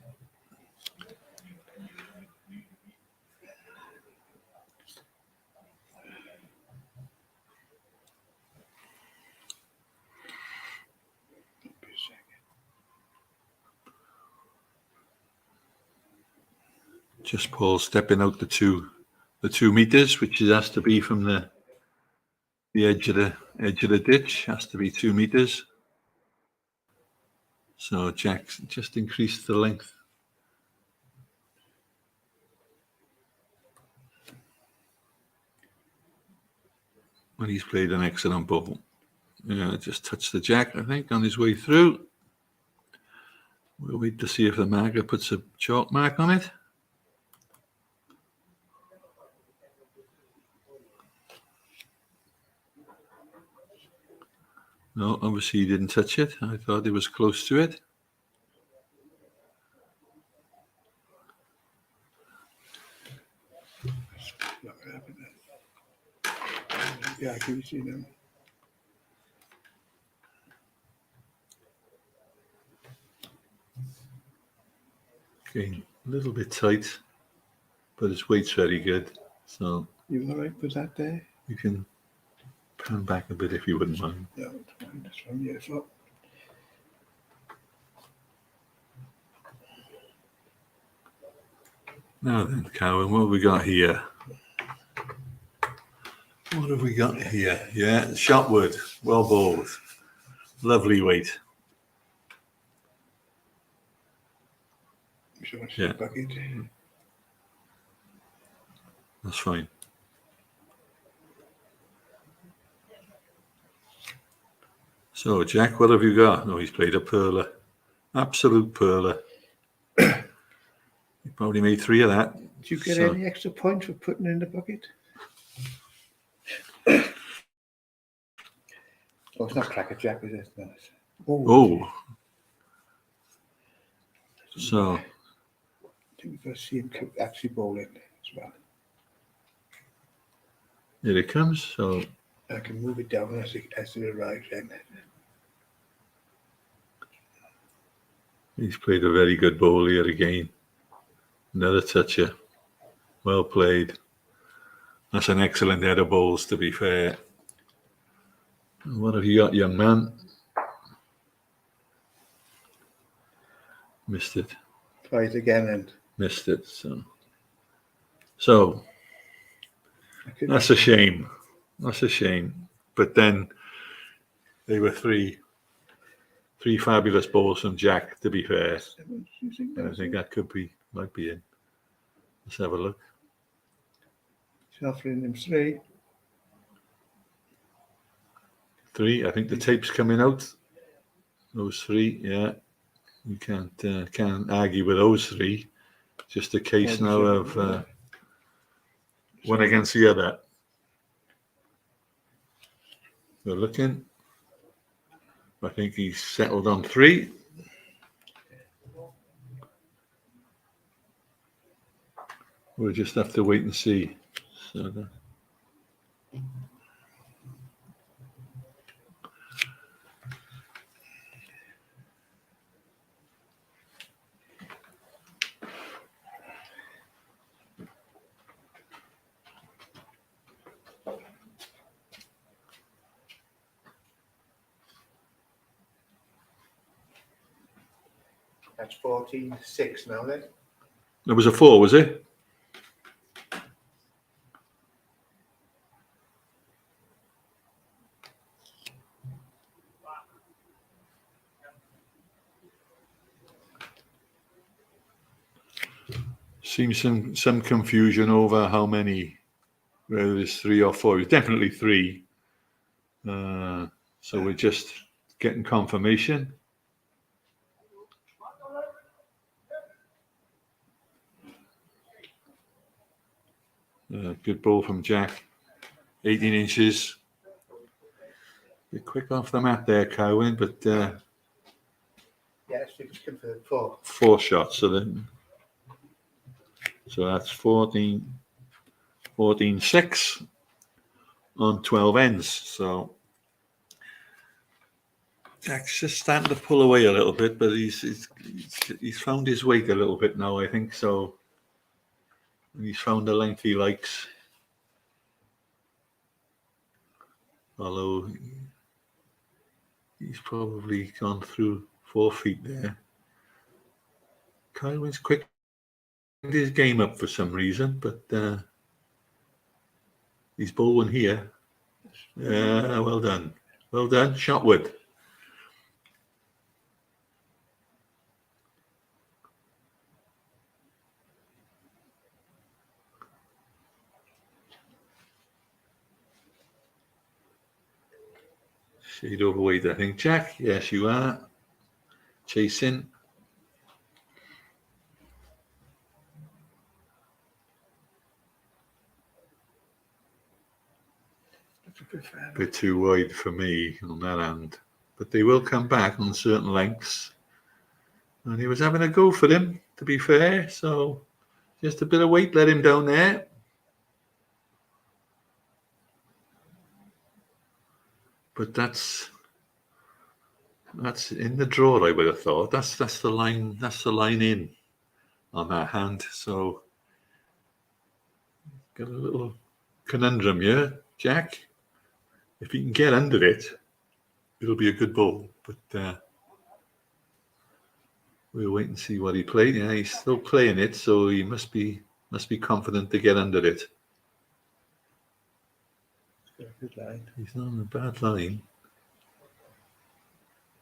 A: Just Paul stepping out the 2 meters, which it has to be from the edge of the ditch. Has to be 2 meters. So Jack just increased the length. Well, he's played an excellent ball. Yeah, just touched the Jack, I think, on his way through. We'll wait to see if the marker puts a chalk mark on it. No, obviously he didn't touch it. I thought he was close to it.
B: Yeah, I can see them.
A: Okay, a little bit tight, but his weight's very good. So
B: You all right with that there?
A: you can pan back a bit if you wouldn't mind.
B: Yeah, it's fine. That's fine. Yeah, so.
A: Now then, Cowan, what have we got here? What have we got here? Yeah, Shotwood, well bowled. Lovely weight.
B: So it's
A: Yeah.
B: the bucket.
A: That's fine. So, Jack, what have you got? Oh, he's played a perler. Absolute perler. He probably made 3 of that.
B: Did you get
A: So-
B: any extra points for putting in the bucket? Oh, it's not crackerjack, is it? No, it's...
A: Oh. So,
B: I think we've got to see him actually bowl it as well.
A: here it comes. So,
B: I can move it down as it arrives in.
A: he's played a very good bowl here again. Another toucher. Well played. That's an excellent head of bowls, to be fair. What have you got, young man? Missed it.
B: Try it again, and
A: Missed it. So that's a shame. That's a shame. But then they were three fabulous balls from Jack, to be fair. I think that might be in. Let's have a look.
B: He's offering him three.
A: Three. I think the tape's coming out. Those three, yeah. You can't argue with those three. Just a case now of one against the other. We're looking. I think he's settled on three. We'll just have to wait and see. So
B: That's 14-6 now then.
A: there was a four, was it? Seems some confusion over how many, whether it's three or four. It's definitely three. So we're just getting confirmation. Good ball from Jack. 18 inches. Bit quick off the mat there, Cowan, but
B: Yes, it was confirmed.
A: four shots. So that's 14-6 on 12 ends. So Jack's just starting to pull away a little bit, but he's found his weight a little bit now, I think. So he's found the length he likes. Although he's probably gone through 4 feet there. Kylewin's quick his game up for some reason, but he's bowling here. Well done. Well done, Shotwood. Shade overweight, I think, Jack. Yes, you are. Chasing. A bit too wide for me on that end. But they will come back on certain lengths. And he was having a go for him, to be fair. So just a bit of weight let him down there. But that's in the draw, I would have thought. That's the line. That's the line in on that hand. So got a little conundrum here, Jack. If he can get under it, it'll be a good ball. But we'll wait and see what he played. Yeah, he's still playing it, so he must be confident to get under it.
B: He's got a good line.
A: He's not on a bad line.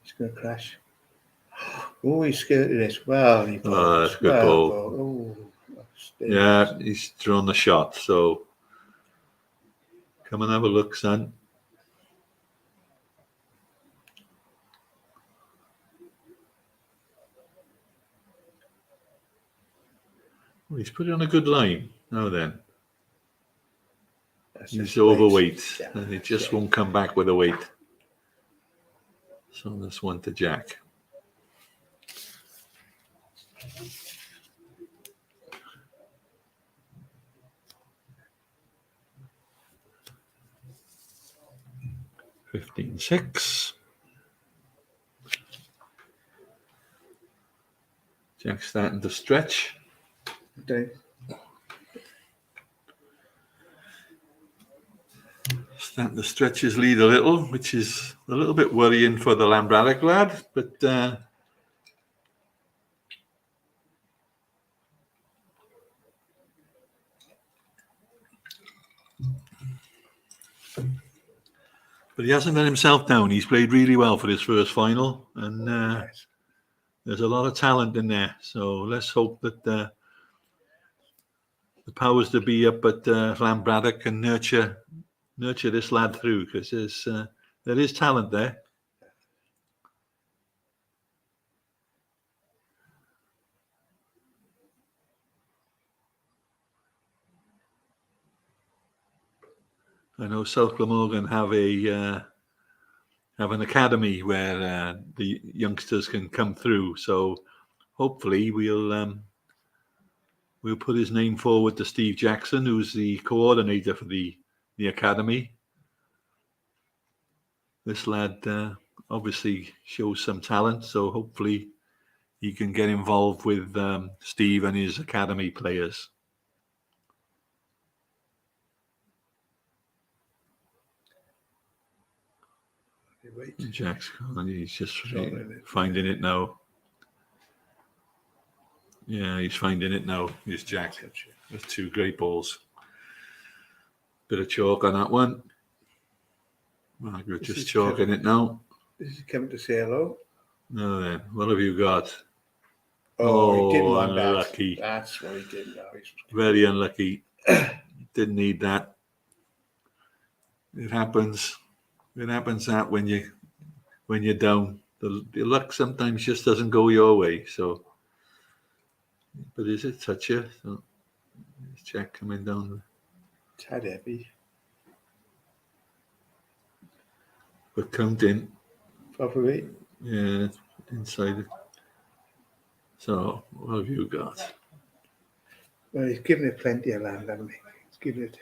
B: He's going to crash. Oh, he skirted it. Well, he
A: Oh, that's a good ball.
B: Oh,
A: yeah, he's drawn the shot. So come and have a look, son. Well, he's put it on a good line. Now then. He's overweight, and it just won't come back with a weight. So that's one to Jack. $15-6. Jack's starting to stretch.
B: Okay.
A: Starting to stretch his lead a little, which is a little bit worrying for the Llanbraddock lad, but he hasn't let himself down. He's played really well for his first final, and
B: Yes.
A: there's a lot of talent in there. So let's hope that the powers that be up at Llanbraddock can nurture this lad through, because there is talent there. I know South Glamorgan have an academy where the youngsters can come through. So hopefully we'll put his name forward to Steve Jackson, who's the coordinator for the academy. This lad obviously shows some talent, so hopefully he can get involved with Steve and his academy players. Jack's he's just finding it now. Yeah, he's finding it now. He's Jack. With 2 great balls. Bit of chalk on that one. Margaret just chalking it now.
B: This is coming to say hello.
A: No, then. What have you got?
B: Oh, he didn't want
A: unlucky.
B: that. That's what he did now.
A: Very unlucky. Didn't need that. It happens. It happens that when you're down, the luck sometimes just doesn't go your way. So, but is it toucher? So, is Jack coming down?
B: Tad heavy.
A: But counting.
B: Probably.
A: Yeah, inside it. So, what have you got?
B: Well, he's given it plenty of land, hasn't he? He's given it.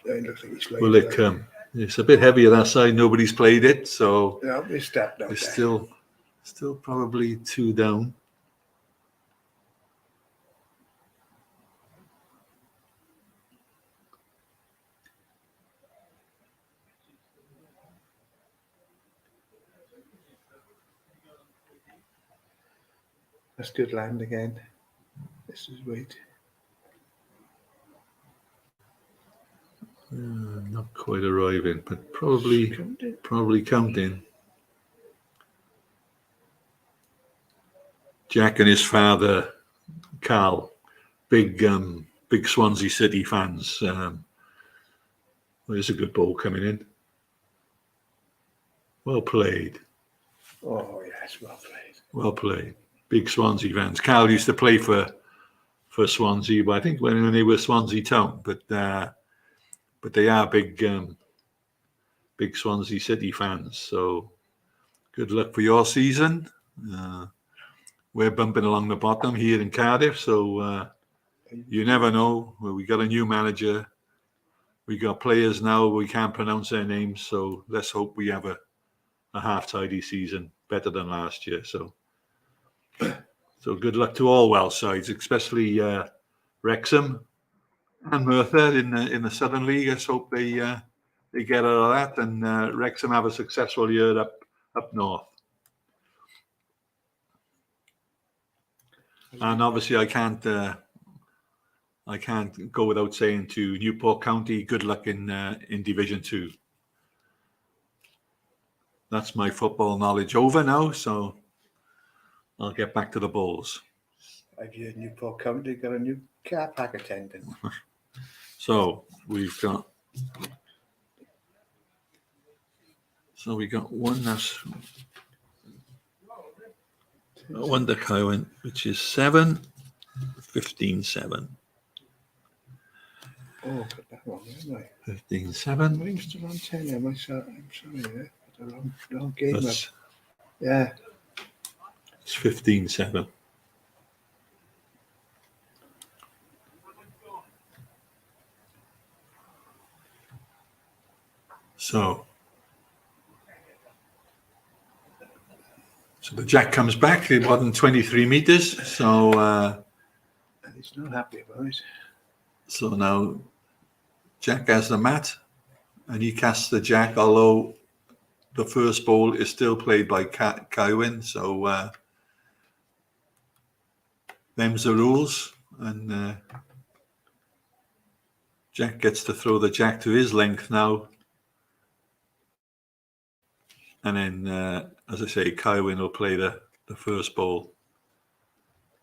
B: It looks like he's
A: Will it come? It's a bit heavy on that side. Nobody's played it, so
B: no, it's stepped out.
A: It's still probably 2 down.
B: That's good land again. This is weight.
A: Not quite arriving, but probably counting. Jack and his father, Carl, big Swansea City fans. There's a good ball coming in. Well played.
B: Oh yes, well played.
A: Well played. Big Swansea fans. Carl used to play for Swansea, but I think when they were Swansea Town, but they are big Swansea City fans. So good luck for your season. We're bumping along the bottom here in Cardiff, so you never know. We got a new manager. We got players now. We can't pronounce their names, so let's hope we have a half-tidy season, better than last year. So good luck to all Welsh sides, especially Wrexham and Merthyr in the Southern League. Let's hope they get out of that, and Wrexham have a successful year up north. And obviously, I can't go without saying to Newport County, good luck in Division 2. That's my football knowledge over now, so I'll get back to the Bulls.
B: I've heard Newport County got a new car park attendant.
A: So we got one that's one deck I went, which is 7, 15-7.
B: Oh, got that wrong, haven't I?
A: 15-7.
B: I'm still on 10. I'm sorry, the wrong game up. Yeah.
A: It's 15-7. So the jack comes back. It wasn't 23 meters. So
B: he's not happy about it.
A: So now Jack has the mat. and he casts the jack, although the first ball is still played by Kywin. So them's the rules, and Jack gets to throw the jack to his length now. And then, as I say, Kywin will play the first ball.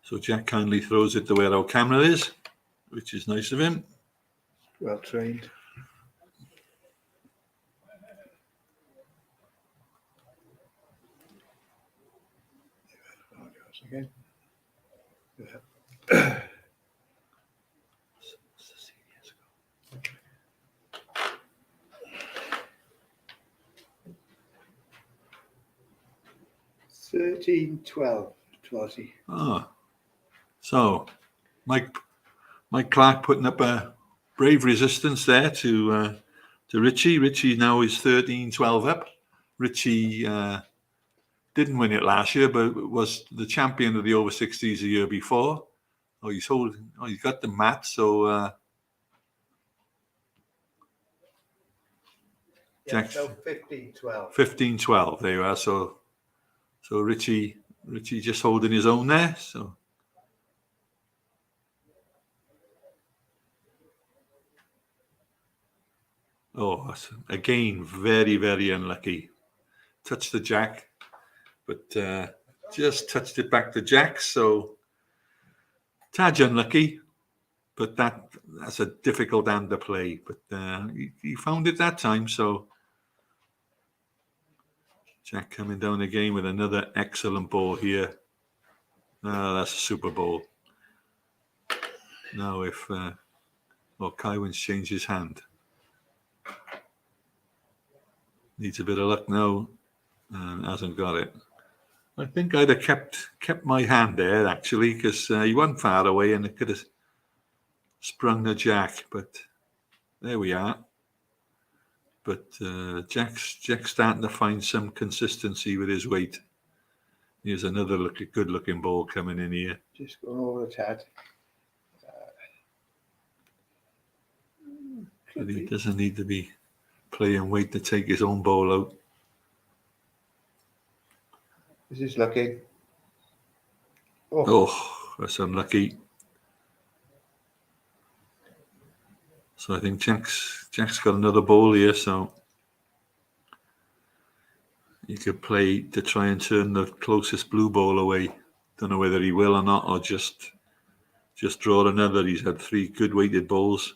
A: So Jack kindly throws it to where our camera is, which is nice of him.
B: Well trained. Again. Yeah. 13-12, 20.
A: Ah, so Mike Clark putting up a brave resistance there to Richie. Richie now is 13-12 up. Richie didn't win it last year, but was the champion of the over 60s the year before. Oh, he's got the mat, so
B: Yeah, so 15-12.
A: 15-12, there you are. So Richie just holding his own there. So again, very, very unlucky. Touched the jack, but just touched it back to Jack. So tad unlucky, but that's a difficult hand to play. But he found it that time. So Jack coming down again with another excellent ball here. That's a super ball. Now if Kywin's changed his hand. Needs a bit of luck now and hasn't got it. I think I'd have kept my hand there actually, because he wasn't far away and it could have sprung the jack, but there we are. But Jack's starting to find some consistency with his weight. Here's another good looking ball coming in here.
B: Just going over the tad.
A: But he doesn't need to be playing weight to take his own ball out.
B: This is lucky.
A: Oh, that's unlucky. So I think Jack's got another ball here, so he could play to try and turn the closest blue ball away. Don't know whether he will or not, or just draw another. He's had 3 good weighted balls.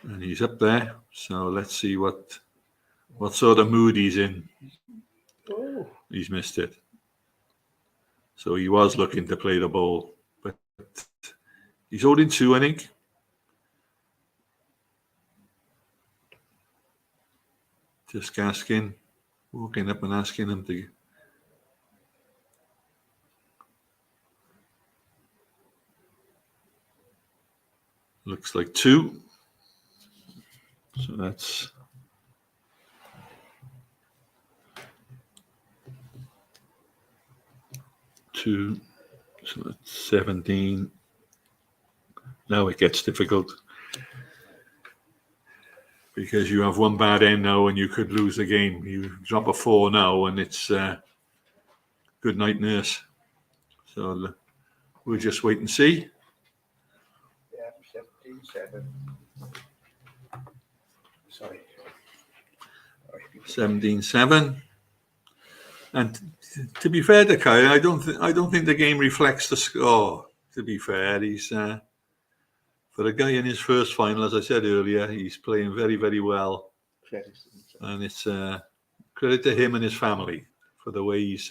A: And he's up there, so let's see what sort of mood he's in.
B: Oh.
A: He's missed it. So he was looking to play the ball, but he's holding 2, I think. Just walking up and asking him to. Looks like 2. So that's 2. So that's 17. Now it gets difficult because you have one bad end now and you could lose the game. You drop a 4 now and it's good night, nurse. So we'll just wait and see.
B: Yeah, 17-7. Sorry.
A: 17-7. And to be fair to Kyle, I don't think the game reflects the score. To be fair, he's for a guy in his first final, as I said earlier, he's playing very, very well. And it's credit to him and his family for the way he's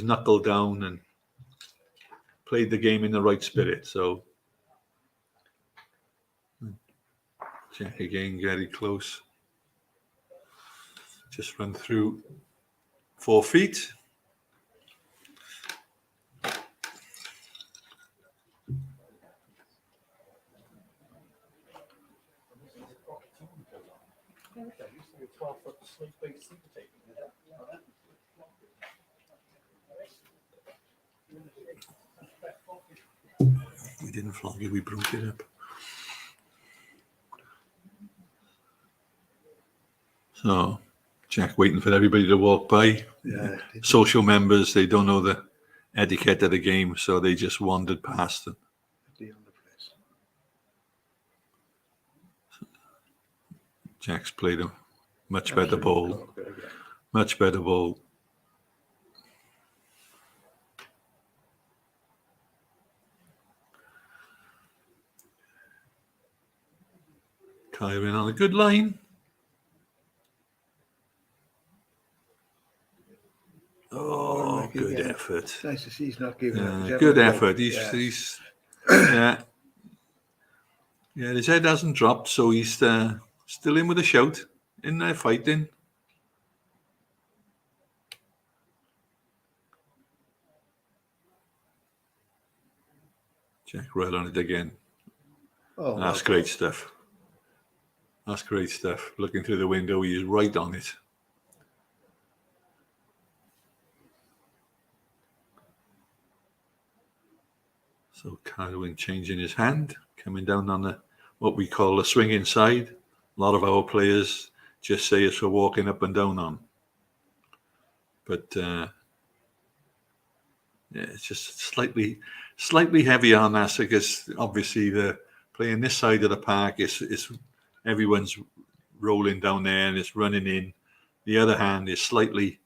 A: knuckled down and played the game in the right spirit. So Jack again, very close. Just run through 4 feet. We didn't flog it, we broke it up. So, Jack waiting for everybody to walk by.
B: Yeah.
A: Social members, they don't know the etiquette of the game, so they just wandered past it. Jack's played a much better ball. Much better ball. Kyrin on a good line. Oh, good effort.
B: It's nice to see he's not giving up.
A: Good effort. He's yeah. Yeah, his head hasn't dropped, so he's still in with a shout, in there fighting. Jack right on it again.
B: Oh,
A: that's great stuff. That's great stuff. Looking through the window, he's right on it. So Carwin changing his hand, coming down on the what we call the swinging side. A lot of our players just say it's for walking up and down on. But yeah, it's just slightly heavier on that because obviously the playing this side of the park is everyone's rolling down there and it's running in. The other hand is slightly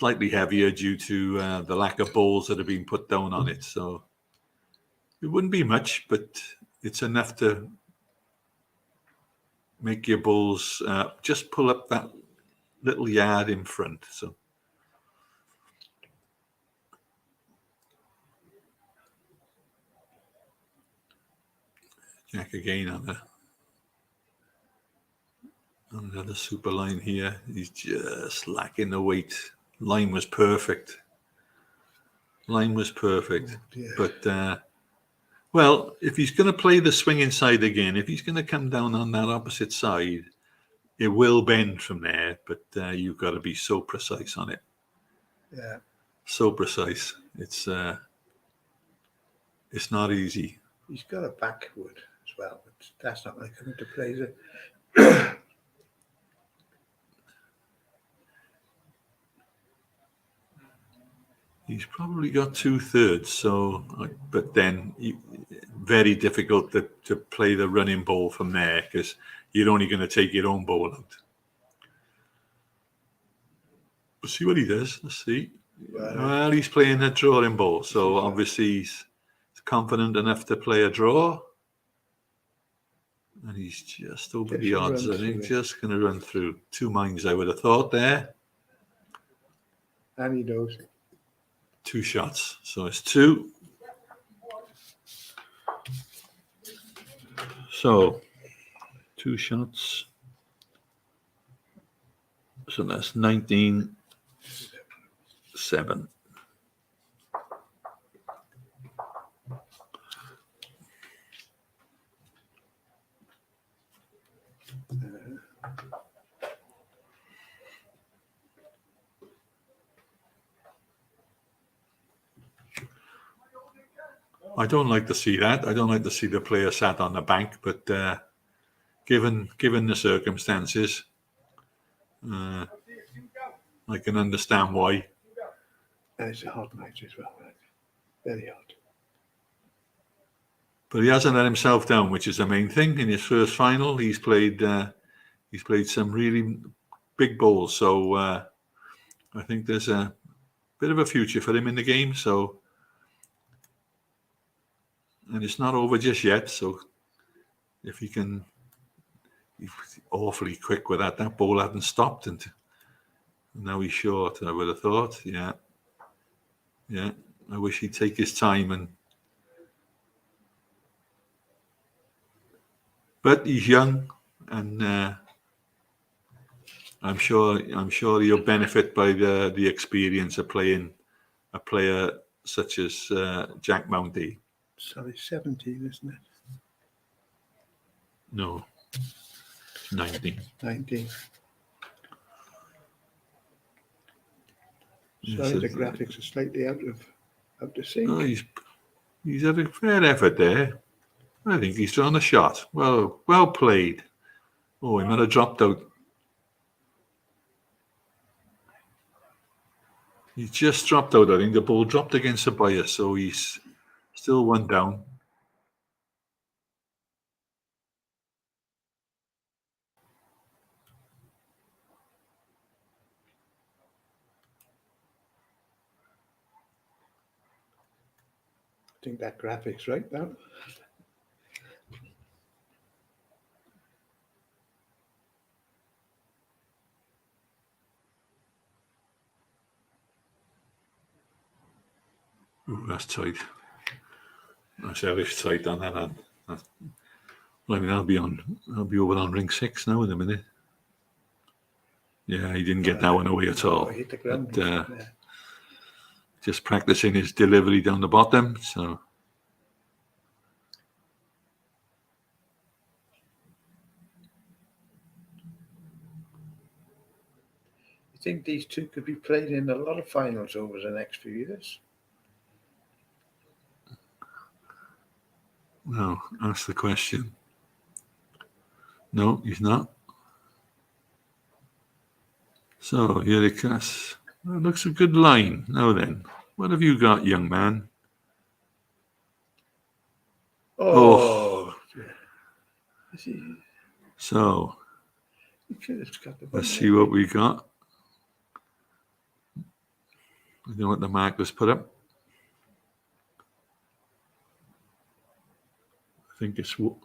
A: heavier due to the lack of balls that have been put down on it. So it wouldn't be much, but it's enough to make your balls just pull up that little yard in front. So Jack again on another super line here. He's just lacking the weight. Line was perfect. But well, if he's going to play the swinging side again, if he's going to come down on that opposite side, it will bend from there. But you've got to be so precise on it.
B: Yeah.
A: So precise. It's not easy.
B: He's got a backward as well, but that's not going to come into play, is it?
A: He's probably got 2/3, so but then very difficult to play the running ball from there because you're only going to take your own ball out. We'll see what he does. Let's see. Well, he's playing a drawing ball, so obviously he's confident enough to play a draw. And he's just over the odds. I think just going to run through. 2 minds, I would have thought there.
B: And he knows.
A: 2 shots. So it's 2. So 2 shots. So that's 19-7. I don't like to see that. I don't like to see the player sat on the bank, but given the circumstances, I can understand why.
B: And it's a hot match as well, right? Very hot.
A: But he hasn't let himself down, which is the main thing. In his first final, he's played some really big balls. So I think there's a bit of a future for him in the game. So. And it's not over just yet, so if he can, he's awfully quick with that. That ball hadn't stopped, and now he's short. I would have thought, yeah. I wish he'd take his time, but he's young, and I'm sure he'll benefit by the experience of playing a player such as Jack Mounty.
B: Sorry, 17, isn't it?
A: No. 19.
B: 19.
A: Yes,
B: Sorry, the graphics are slightly out of sync.
A: Oh, he's had a fair effort there. I think he's thrown a shot. Well played. Oh, he might have dropped out. He just dropped out. I think the ball dropped against the bias, so he's still one down.
B: I think that graphic's right now.
A: Ooh, that's tight. That's Irish tight on that hand. Well, I mean, I'll be over on ring 6 now in a minute. Yeah, he didn't get that one away at all.
B: Hit the ground.
A: But, just practicing his delivery down the bottom. So
B: I think these two could be played in a lot of finals over the next few years.
A: no, that's the question. No, he's not. So here it comes. That looks a good line. Now then, what have you got, young man?
B: Oh.
A: So
B: Let's
A: let's see what we got. I don't know what the mark was put up. I think it's oh,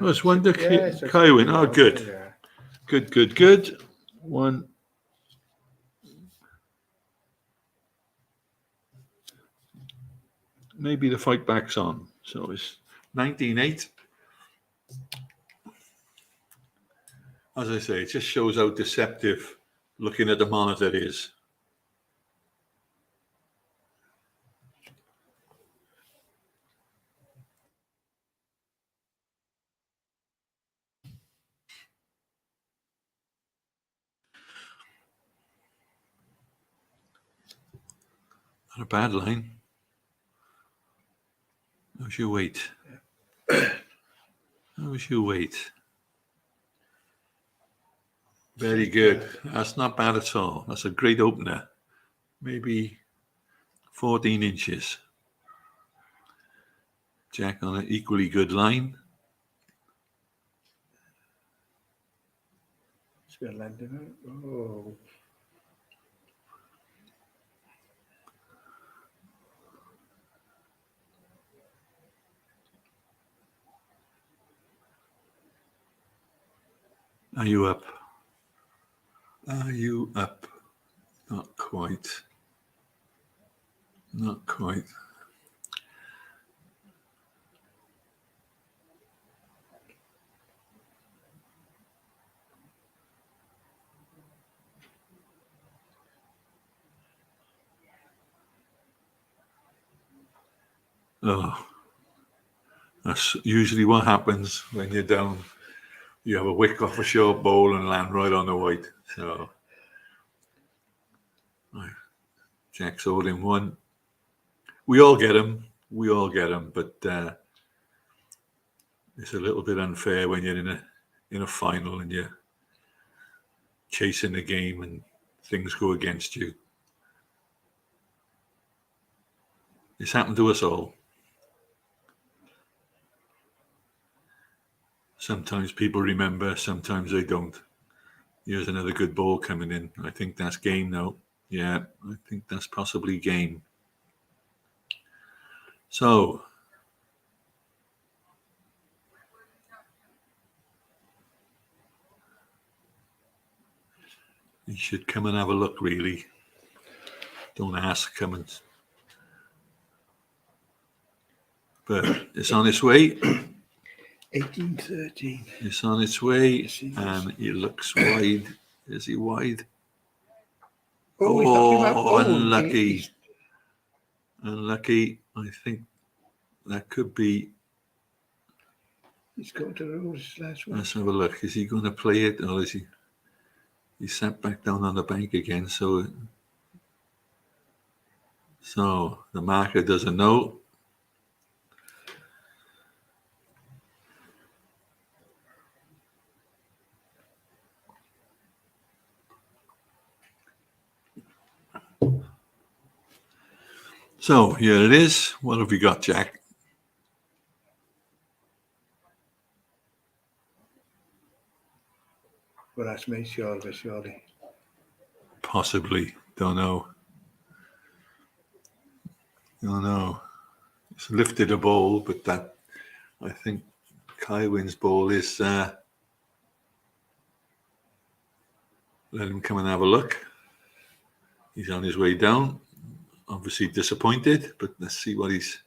A: it's one to Kywin. Oh, good.
B: Yeah.
A: Good. One. Maybe the fight back's on. So it's 19-8. As I say, it just shows how deceptive looking at the monitor is. Not a bad line. How's your weight? How's your weight? Very good. That's not bad at all. That's a great opener. Maybe 14 inches. Jack on an equally good line.
B: It's going to land in it. Oh.
A: Are you up? Are you up? Not quite. Not quite. Oh, that's usually what happens when you're down. You have a wick off a short bowl and land right on the white. So, Jack's holding one. We all get them. But it's a little bit unfair when you're in a final and you're chasing the game and things go against you. It's happened to us all. Sometimes people remember, sometimes they don't. Here's another good ball coming in. I think that's game now. Yeah, I think that's possibly game. So, you should come and have a look, really. Don't ask, come and... But it's on its way.
B: 18-13.
A: It's on its way, and it looks wide. Is he wide?
B: Oh, he's knocked him out.
A: Oh,
B: Oh,
A: unlucky. Unlucky. I think that could be.
B: He's going to lose this last one.
A: Let's have a look. Is he going to play it, or is he? He's sat back down on the bank again. So the marker doesn't know. So here it is. What have we got, Jack?
B: Well, that's me, surely.
A: Possibly. Don't know. It's lifted a ball, but that, I think Kywin's ball is, let him come and have a look. He's on his way down. Obviously disappointed, but let's see what he's.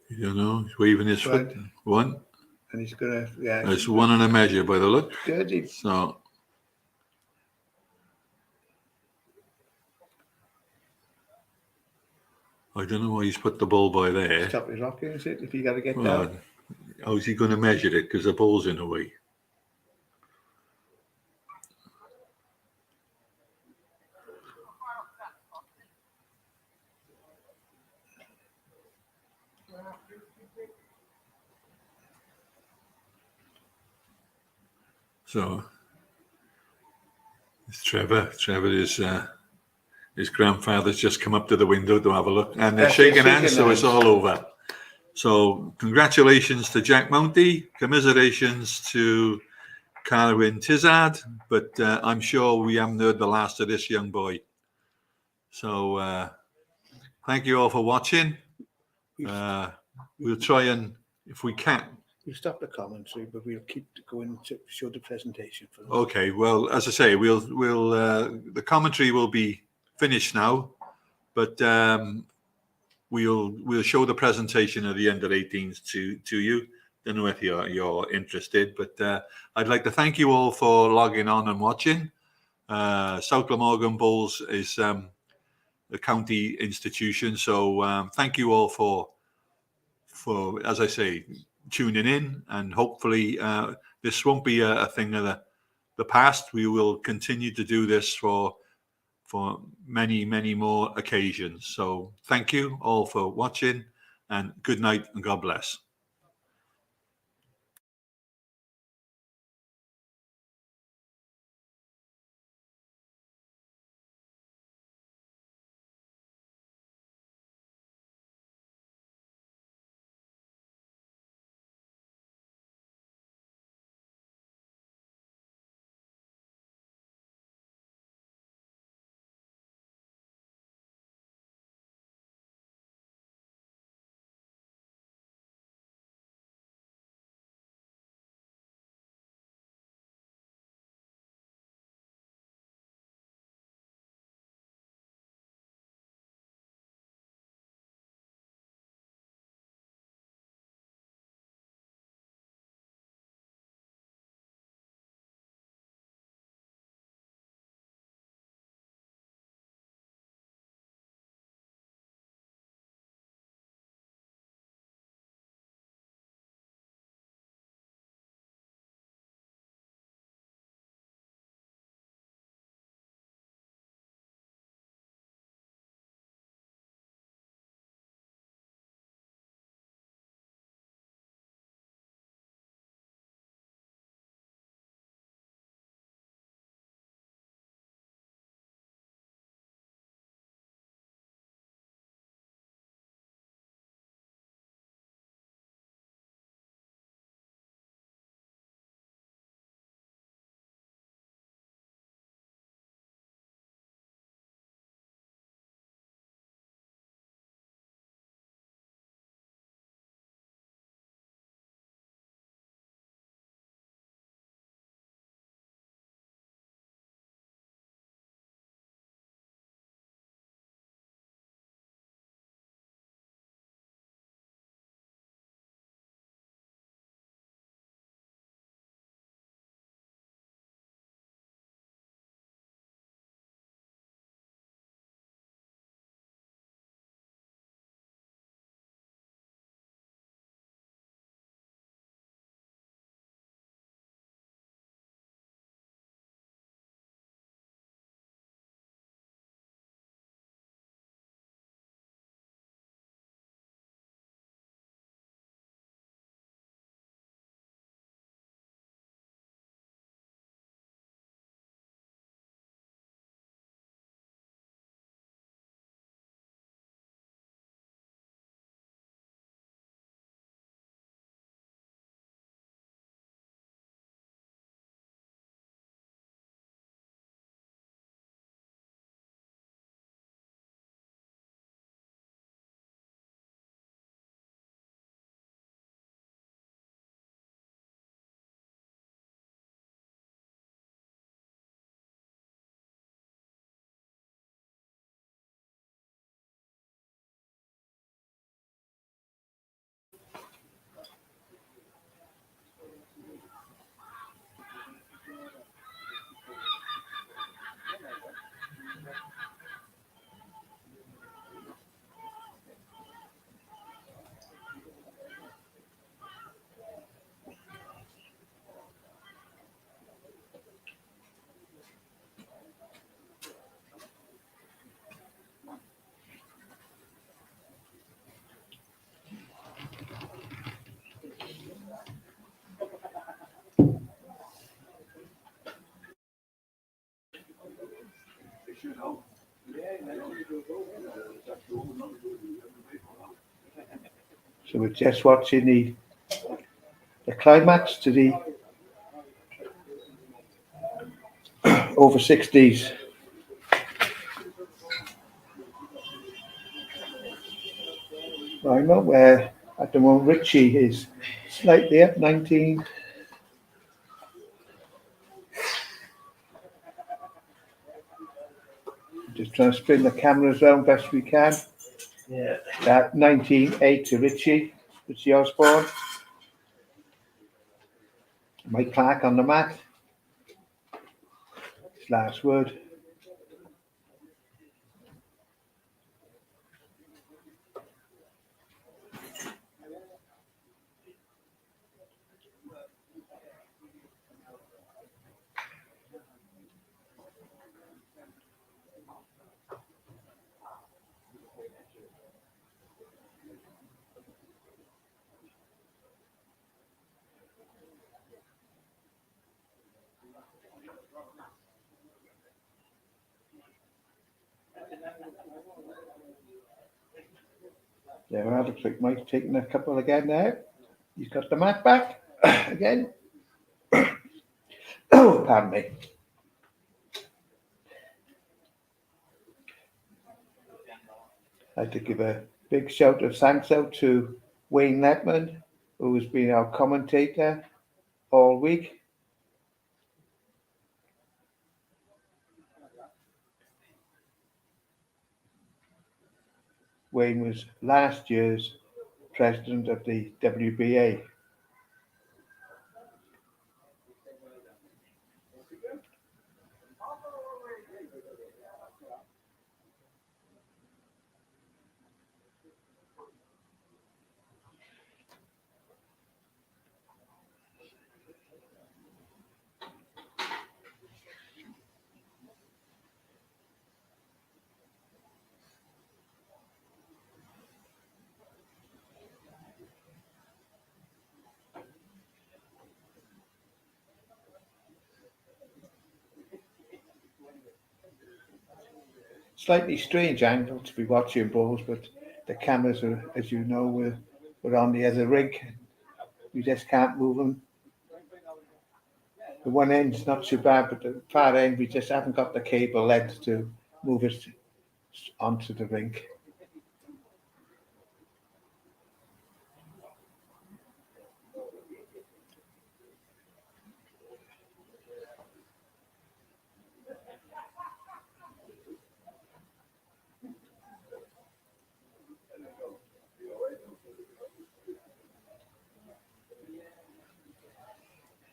A: You don't know, he's waving his foot. One.
B: And he's going to, yeah.
A: It's one on a measure by the look.
B: Good.
A: So. I don't know why he's put the ball by there.
B: Stop his rocking, is it? If you got to get down.
A: How's he going to measure it? Because the ball's in the way. So it's Trevor. Trevor is his grandfather's just come up to the window to have a look, and they're shaking hands, so it's all over. So congratulations to Jack Mounty, commiserations to Carwyn Tizard, but I'm sure we haven't heard the last of this young boy. So thank you all for watching. We'll try and, if we can.
B: We'll stop the commentary, but we'll keep going to show the presentation for them.
A: Okay, well, as I say, we'll the commentary will be finished now, but we'll show the presentation of the under-18s to you. Don't know if you're interested, but I'd like to thank you all for logging on and watching. South Glamorgan Bulls is a county institution, so thank you all for as I say, tuning in, and hopefully this won't be a thing of the past. We will continue to do this for many, many more occasions. So thank you all for watching, and good night and God bless.
B: So we're just watching the climax to the over 60s. I know where at the moment Richie is slightly up 19. Just trying to spin the cameras around best we can.
C: Yeah.
B: That 19-8 to Richie Osborne. Mike Clark on the mat. His last word. There we are. Looks like Mike's taking a couple again now. He's got the mat back again. Oh, pardon me. I'd like to give a big shout of thanks out to Wayne Letman, who has been our commentator all week. Wayne was last year's president of the WBA. Slightly strange angle to be watching balls, but the cameras are, as you know, we're on the other rink. We just can't move them. The one end's not too bad, but the far end, we just haven't got the cable length to move it onto the rink.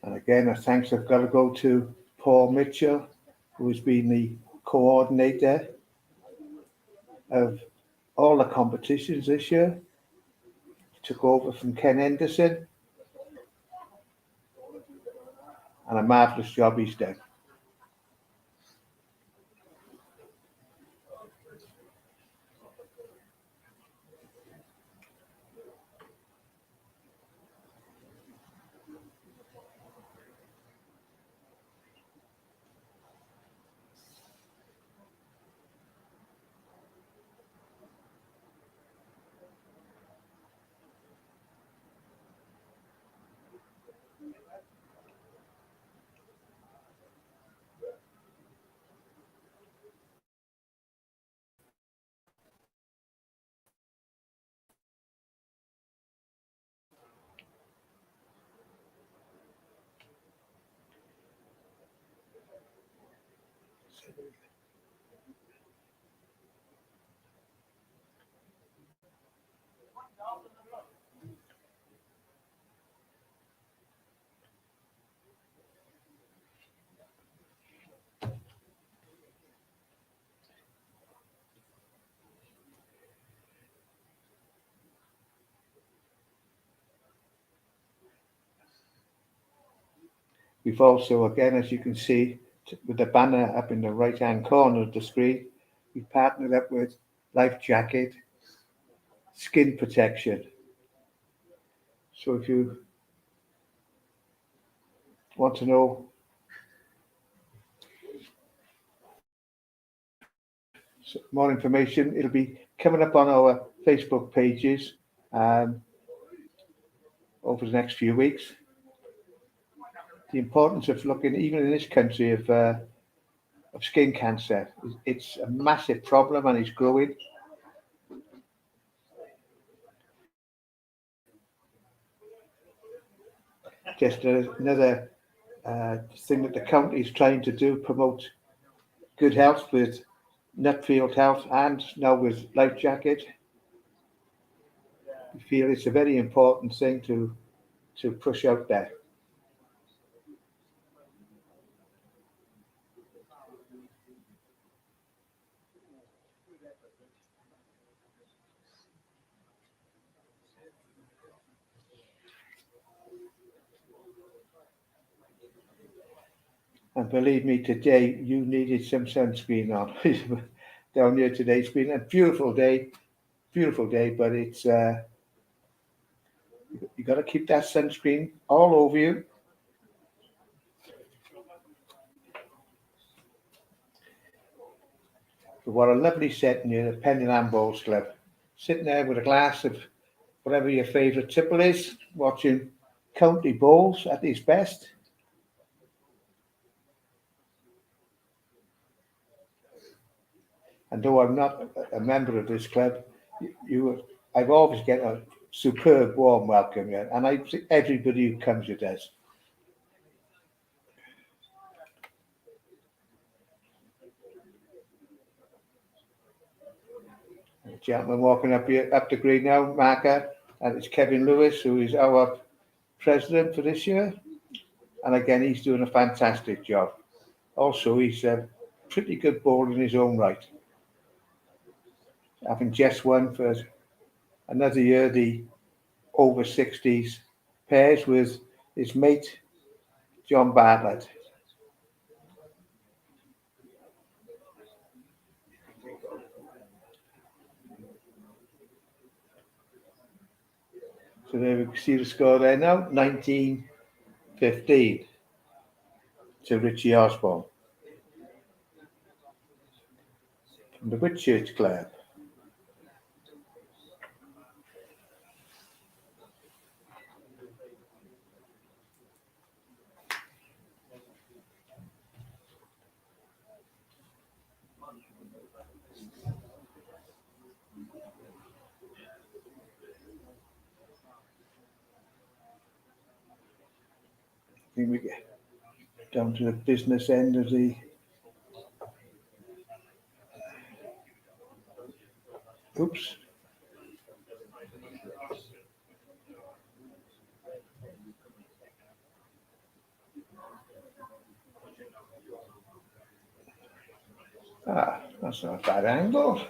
B: And again, a thanks have got to go to Paul Mitchell, who's been the coordinator of all the competitions this year. He took over from Ken Henderson, and a marvellous job he's done. We've also, again, as you can see, with the banner up in the right-hand corner of the screen, we've partnered up with Life Jacket Skin Protection. So if you want to know more information. It'll be coming up on our Facebook pages over the next few weeks. The importance of looking, even in this country, of skin cancer. It's a massive problem and it's growing. Just another thing that the county is trying to do, promote good health with Nutfield Health and now with Life Jacket. We feel it's a very important thing to push out there. And believe me, today you needed some sunscreen on. Down here today, it's been a beautiful day, but it's you got to keep that sunscreen all over you. But what a lovely setting here at Pennyland Bowls Club. Sitting there with a glass of whatever your favourite tipple is, watching county bowls at its best. And though I'm not a member of this club, I've always get a superb warm welcome here, and I think everybody who comes here does. The gentleman walking up the green now, marker, and it's Kevin Lewis, who is our president for this year. And again, he's doing a fantastic job. Also, he's a pretty good bowler in his own right. Having just won for another year the over 60s pairs with his mate, John Bartlett. So there we see the score there now, 19-15 to Richie Osborne from the Whitchurch Club. I think we get down to the business end of the oops. That's not a bad angle.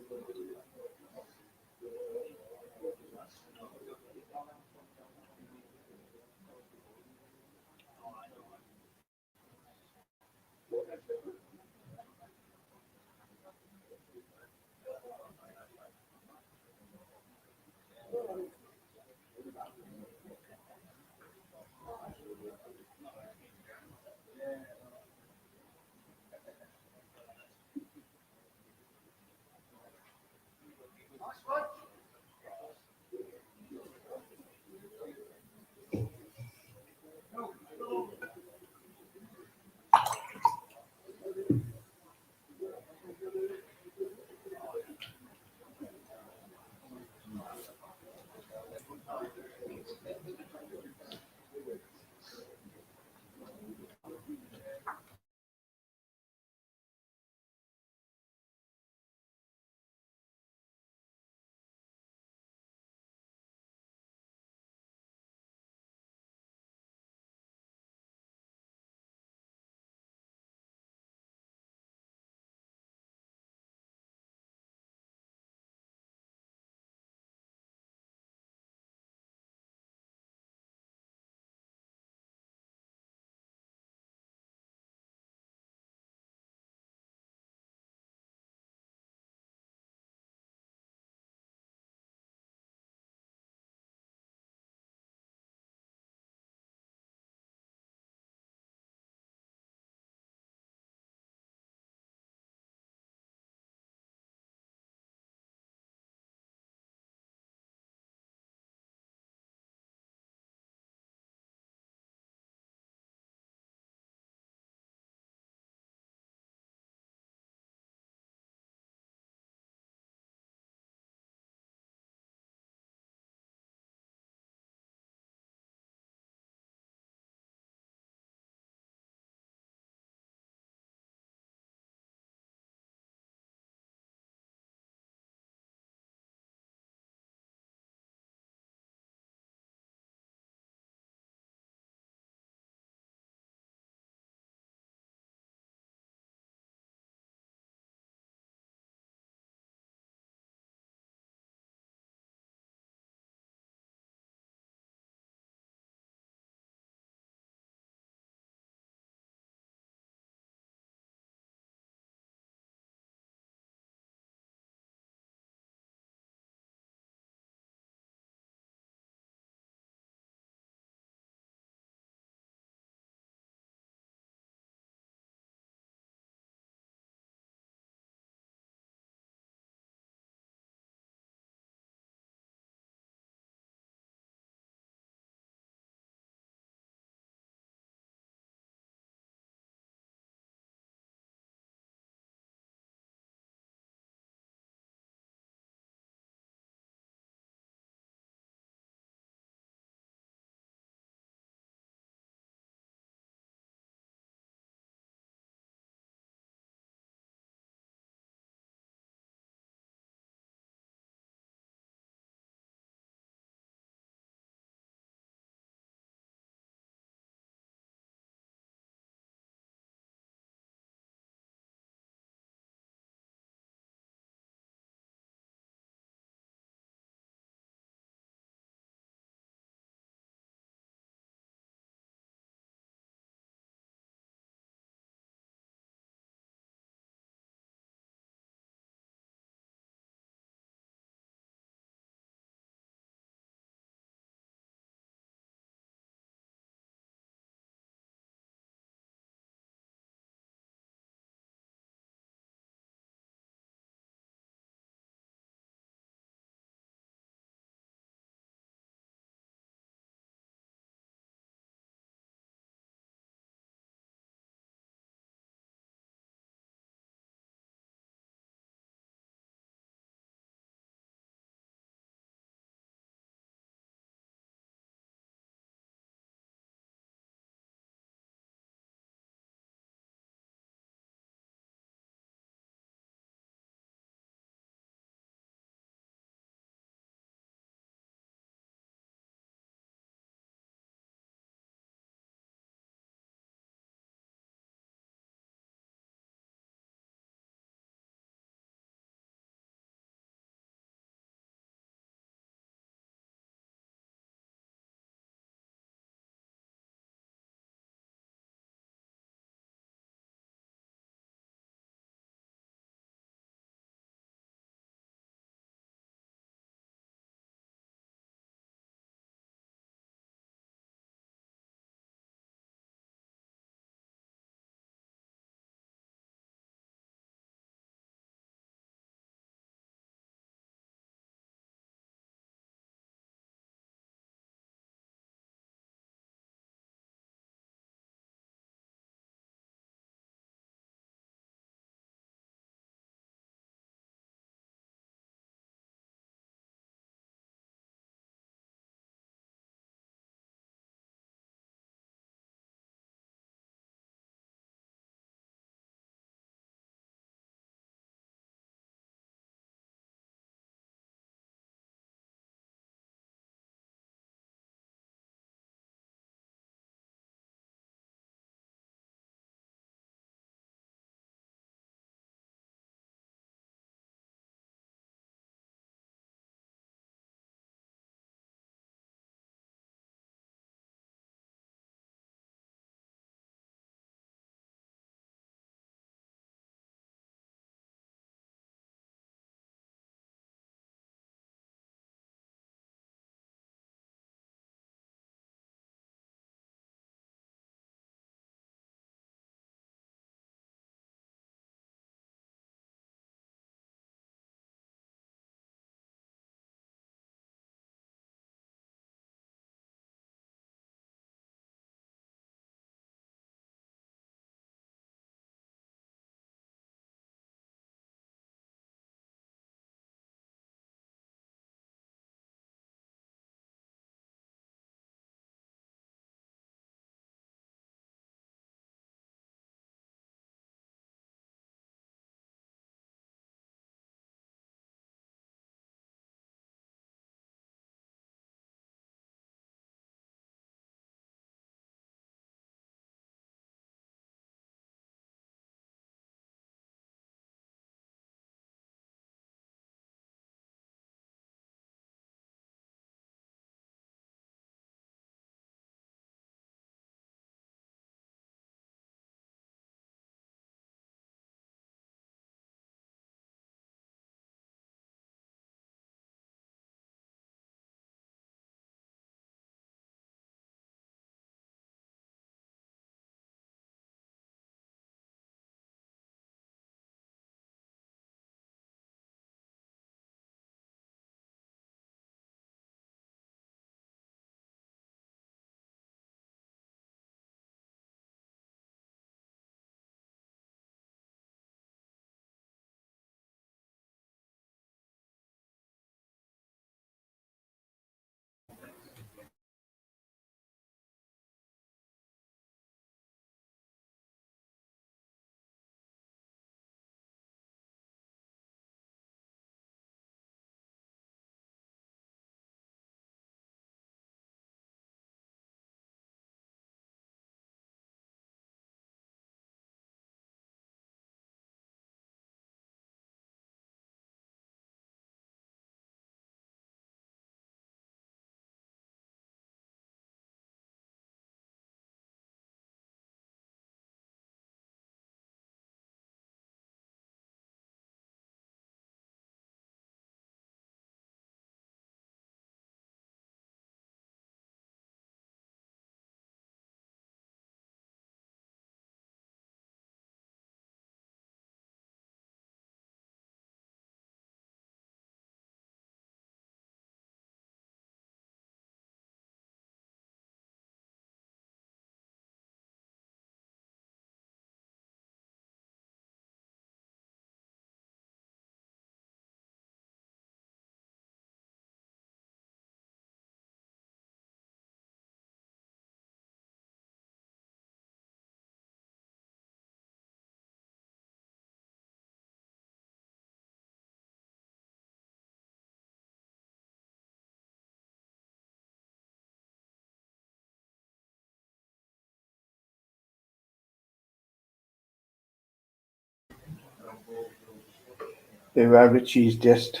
B: There are Richie's just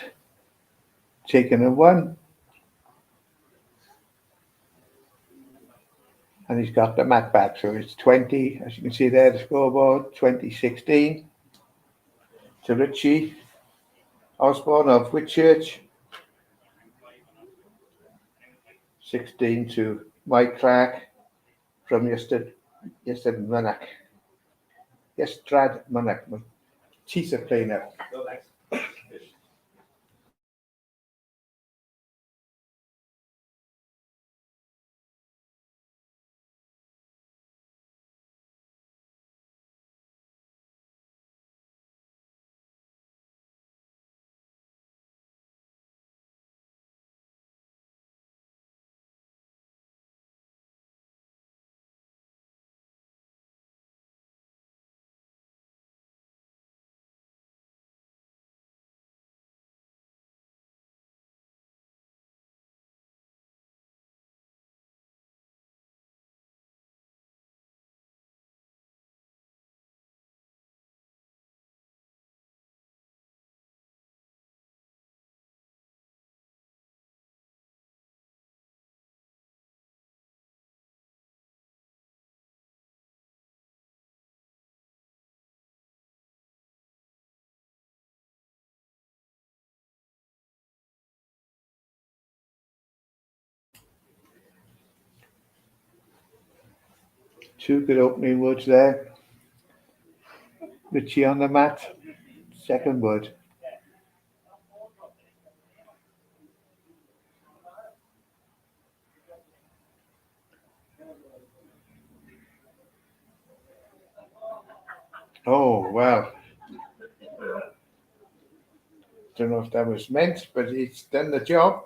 B: taken a one. And he's got the mat back. So it's 20, as you can see there, the scoreboard, 2016. To Richie Osborne of Whitchurch. 16 to Mike Clark from Yesterday Monarch. Yestrad Monarch. My teeth are playing out. Two good opening words there. Richie on the mat. Second word. Oh, well. Don't know if that was meant, but it's done the job.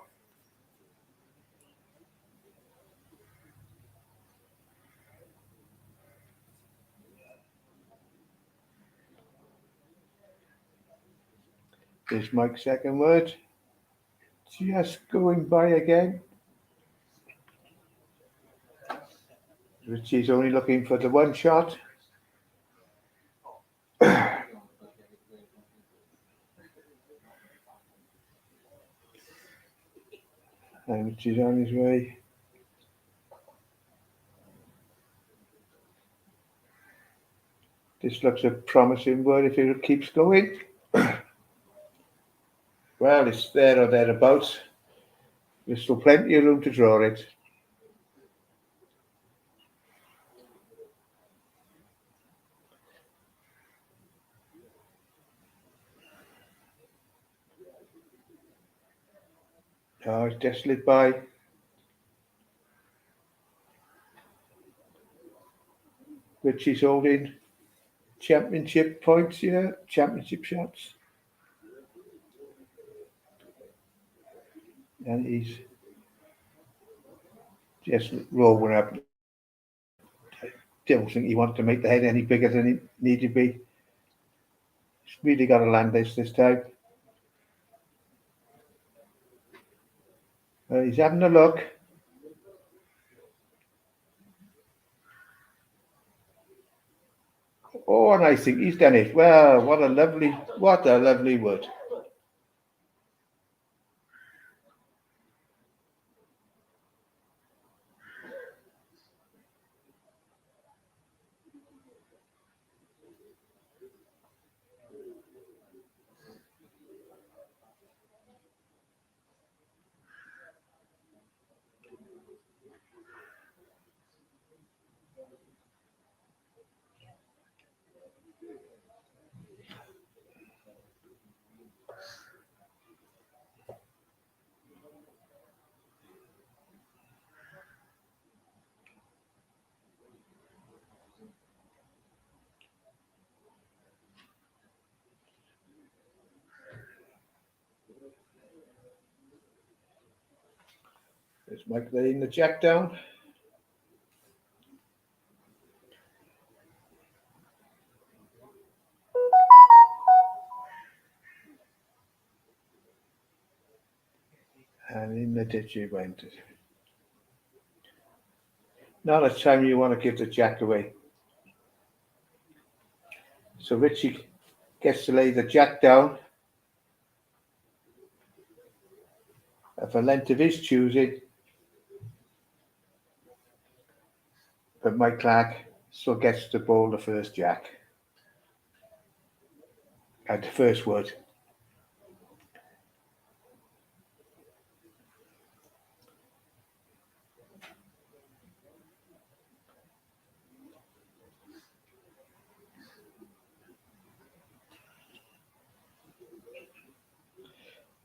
B: There's Mike's second word. Just going by again. Richie's only looking for the one shot. And Richie's on his way. This looks a promising word if it keeps going. Well, it's there or thereabouts. There's still plenty of room to draw it. Oh, it's just slid by. Richie's holding championship points here, championship shots. And he's just rolling up. I don't think he wanted to make the head any bigger than it needed to be. He's really got to land this time. He's having a look. Oh, and I think he's done it. Well, what a lovely wood. There's Mike laying the jack down. And in the ditch he went. Now the time you want to give the jack away. So Richie gets to lay the jack down. of a length of his choosing. But Mike Clark still gets to bowl the first jack. At the first wood.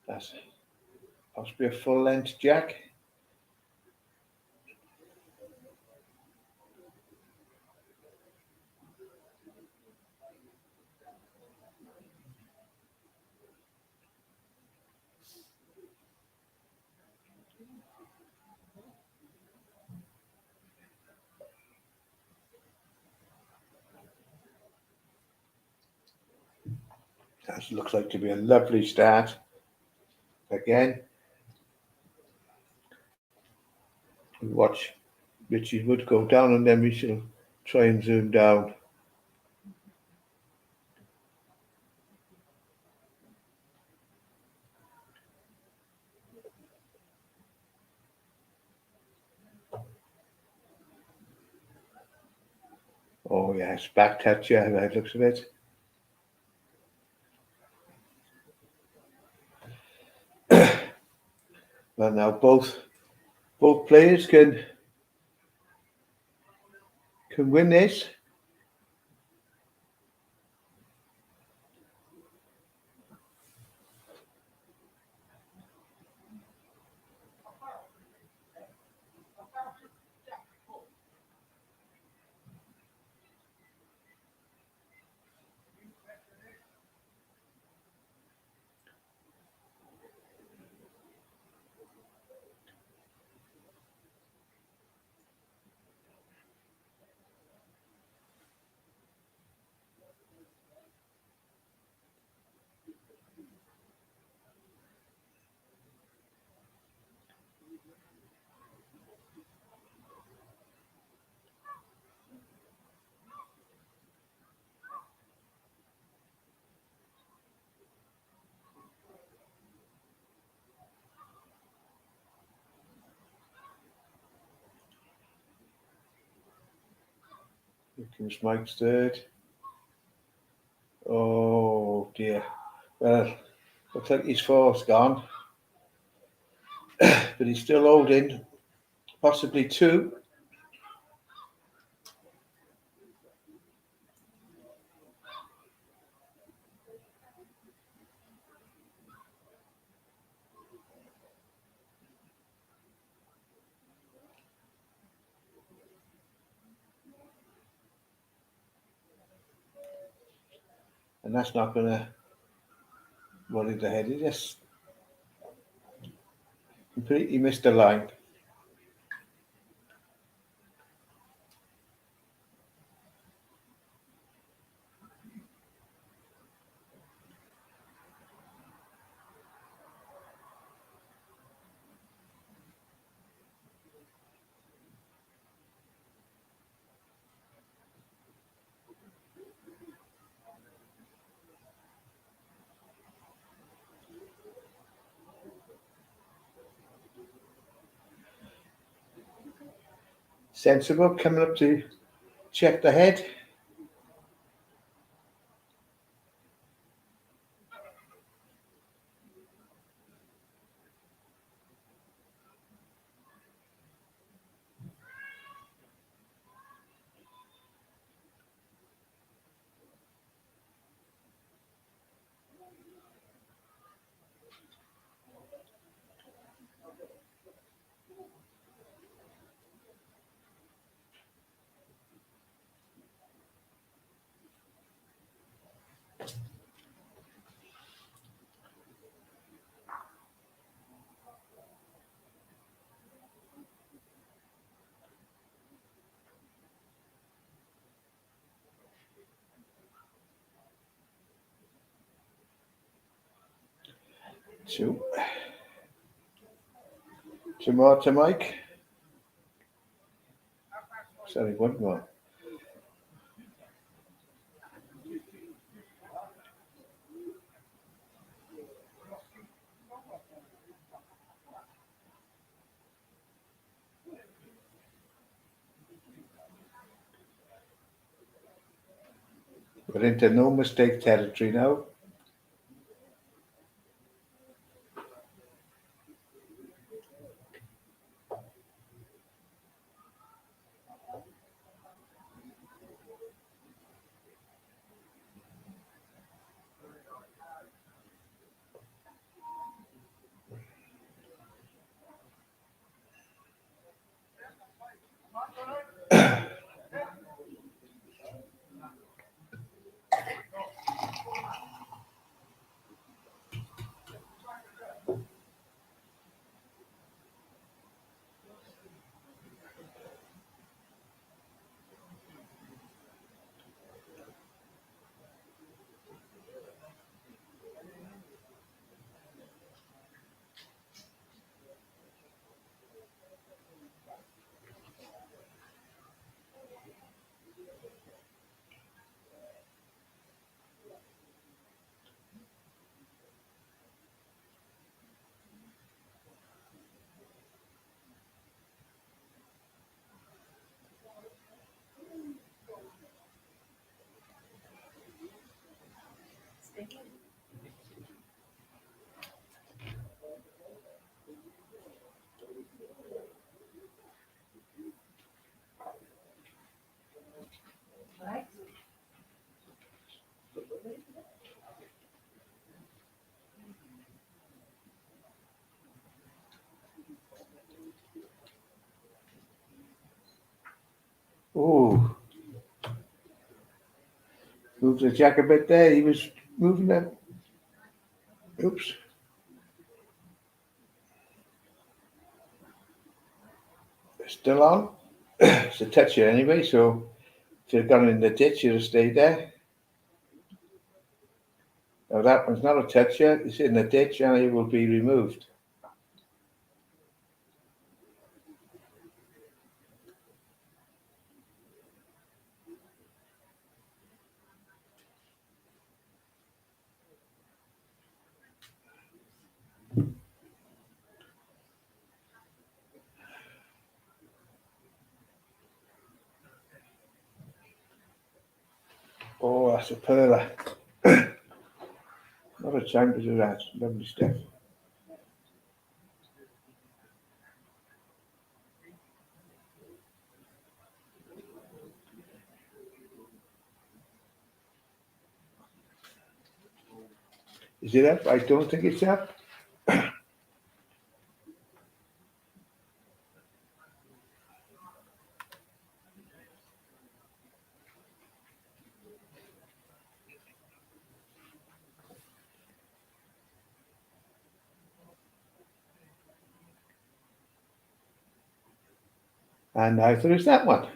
B: That's possibly a full length jack. That looks like to be a lovely start. Again, we watch Richie Wood go down and then we shall try and zoom down. Oh yes, back touch, yeah, that looks of it. Well, now both players can win this. Here comes Mike's third. Oh dear. Well, looks like his four's gone. But he's still holding possibly two. And that's not going to worry the head. He just completely missed the line. Sensible coming up to check the head. Two. Two more to Mike. Sorry, one more. We're into no mistake territory now. Oh, moved the jack a bit there. He was moving them. Oops. Still on. It's a toucher anyway, so if you'd gone in the ditch, you'd have stayed there. Now that one's not a toucher. It's in the ditch and it will be removed. Oh, that's a perler. Not a chance to do that. Lovely stuff. Is it up? I don't think it's up. And neither is that one.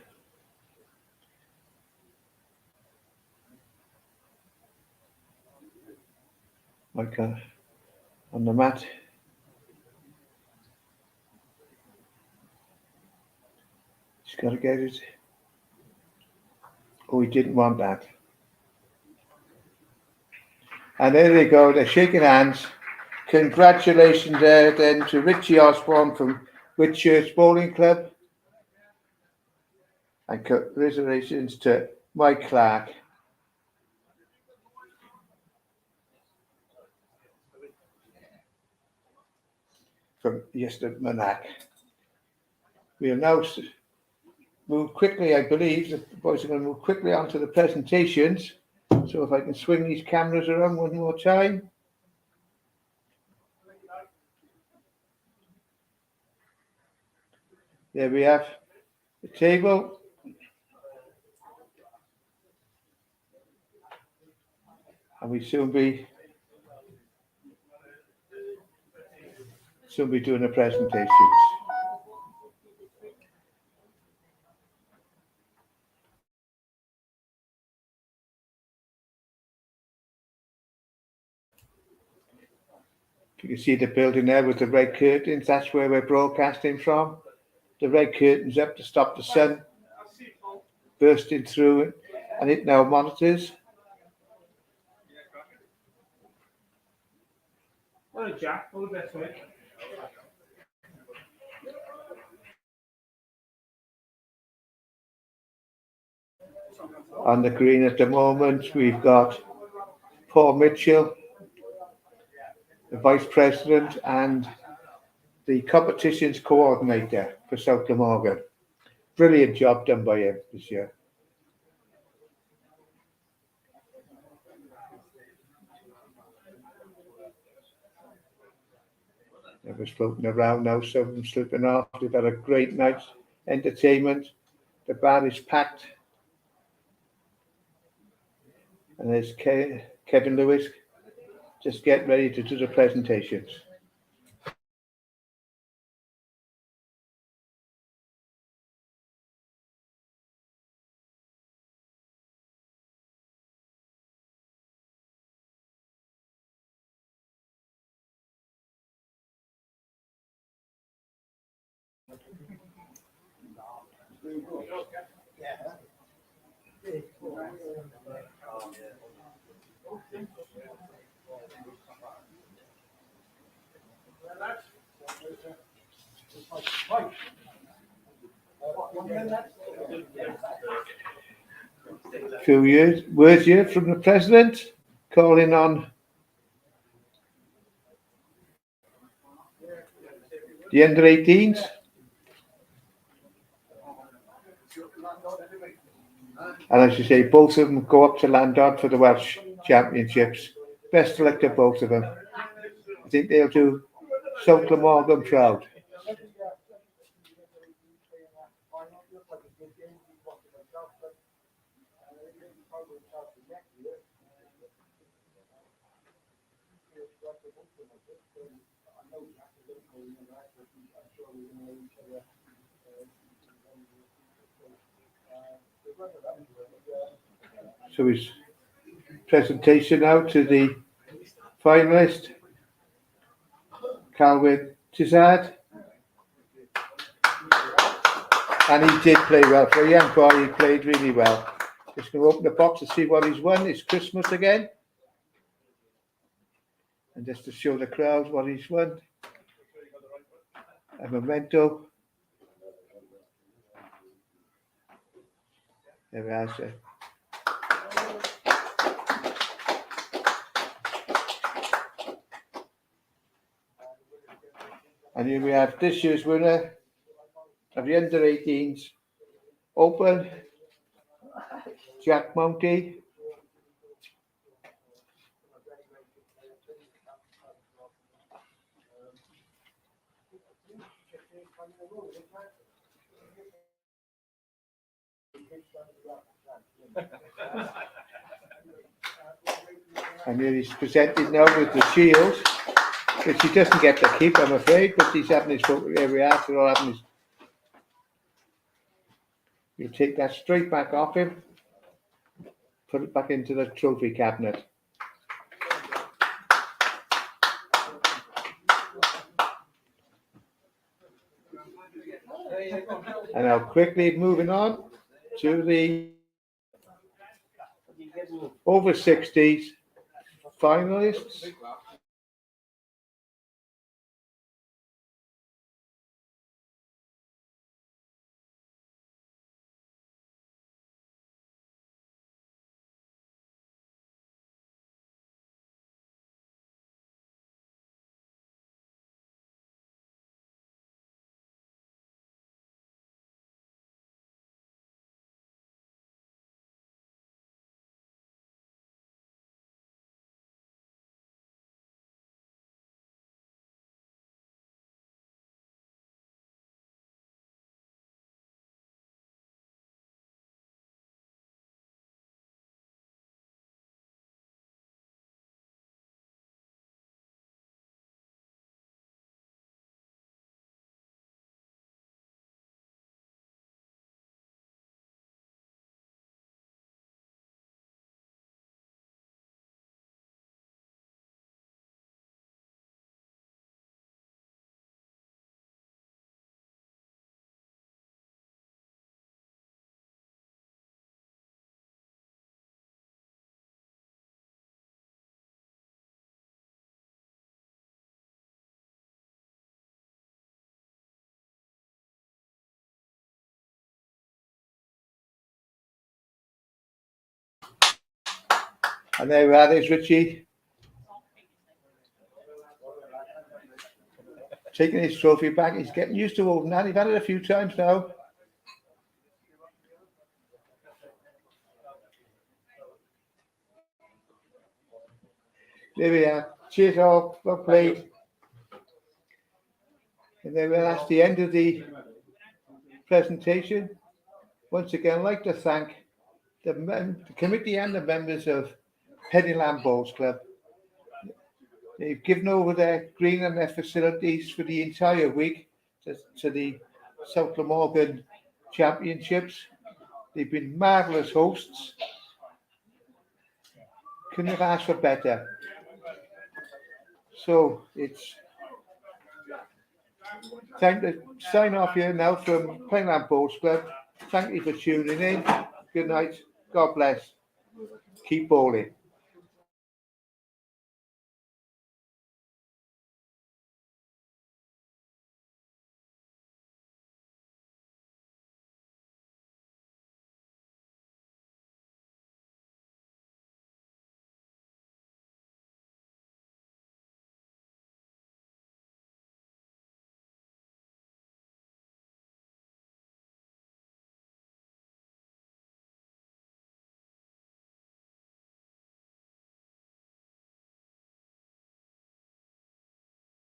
B: Like on the mat. Just got to get it. Oh, he didn't want that. And there they go. They're shaking hands. Congratulations there then to Richie Osborne from Whitchurch Bowling Club. And congratulations to Mike Clark. From Yester Manac. We'll now move quickly, I believe. The boys are going to move quickly onto the presentations. So if I can swing these cameras around one more time. There we have the table. And we soon be doing the presentations. You can see the building there with the red curtains. That's where we're broadcasting from. The red curtains up to stop the sun bursting through and hitting our monitors.
C: Well, Jack, all the best, mate.
B: On the green at the moment, we've got Paul Mitchell, the Vice President and the competitions coordinator for South Glamorgan. Brilliant job done by him this year. Everyone's floating around now, some of them slipping off. They've had a great night's entertainment. The bar is packed. And there's Kevin Lewis just getting ready to do the presentations. Few words here from the President calling on the under 18s. And as you say, both of them go up to Landard for the Welsh Championships. Best of luck to both of them. I think they'll do South Glamorgan proud. So his presentation now to the finalist, Calvin Tizard. And he did play well. For a young boy, he played really well. Just going to open the box to see what he's won. It's Christmas again. And just to show the crowd what he's won. A memento. There we are, sir. And here we have this year's winner of the under 18s Open, Jack Monkey. And here he's presented now with the shield, which he doesn't get to keep, I'm afraid, but he's having his photo. Here we are, they're all having his. You take that straight back off him, put it back into the trophy cabinet. And now quickly moving on to the over 60s finalists. And there we are, there's Richie. Taking his trophy back. He's getting used to holding that. He's had it a few times now. There we are. Cheers all. Well played. And then that's the end of the presentation. Once again, I'd like to thank the committee and the members of Pennyland Bowls Club. They've given over their green and their facilities for the entire week to the South Glamorgan Championships. They've been marvellous hosts. Couldn't have asked for better. So it's time to sign off here now from Pennyland Bowls Club. Thank you for tuning in. Good night. God bless. Keep bowling.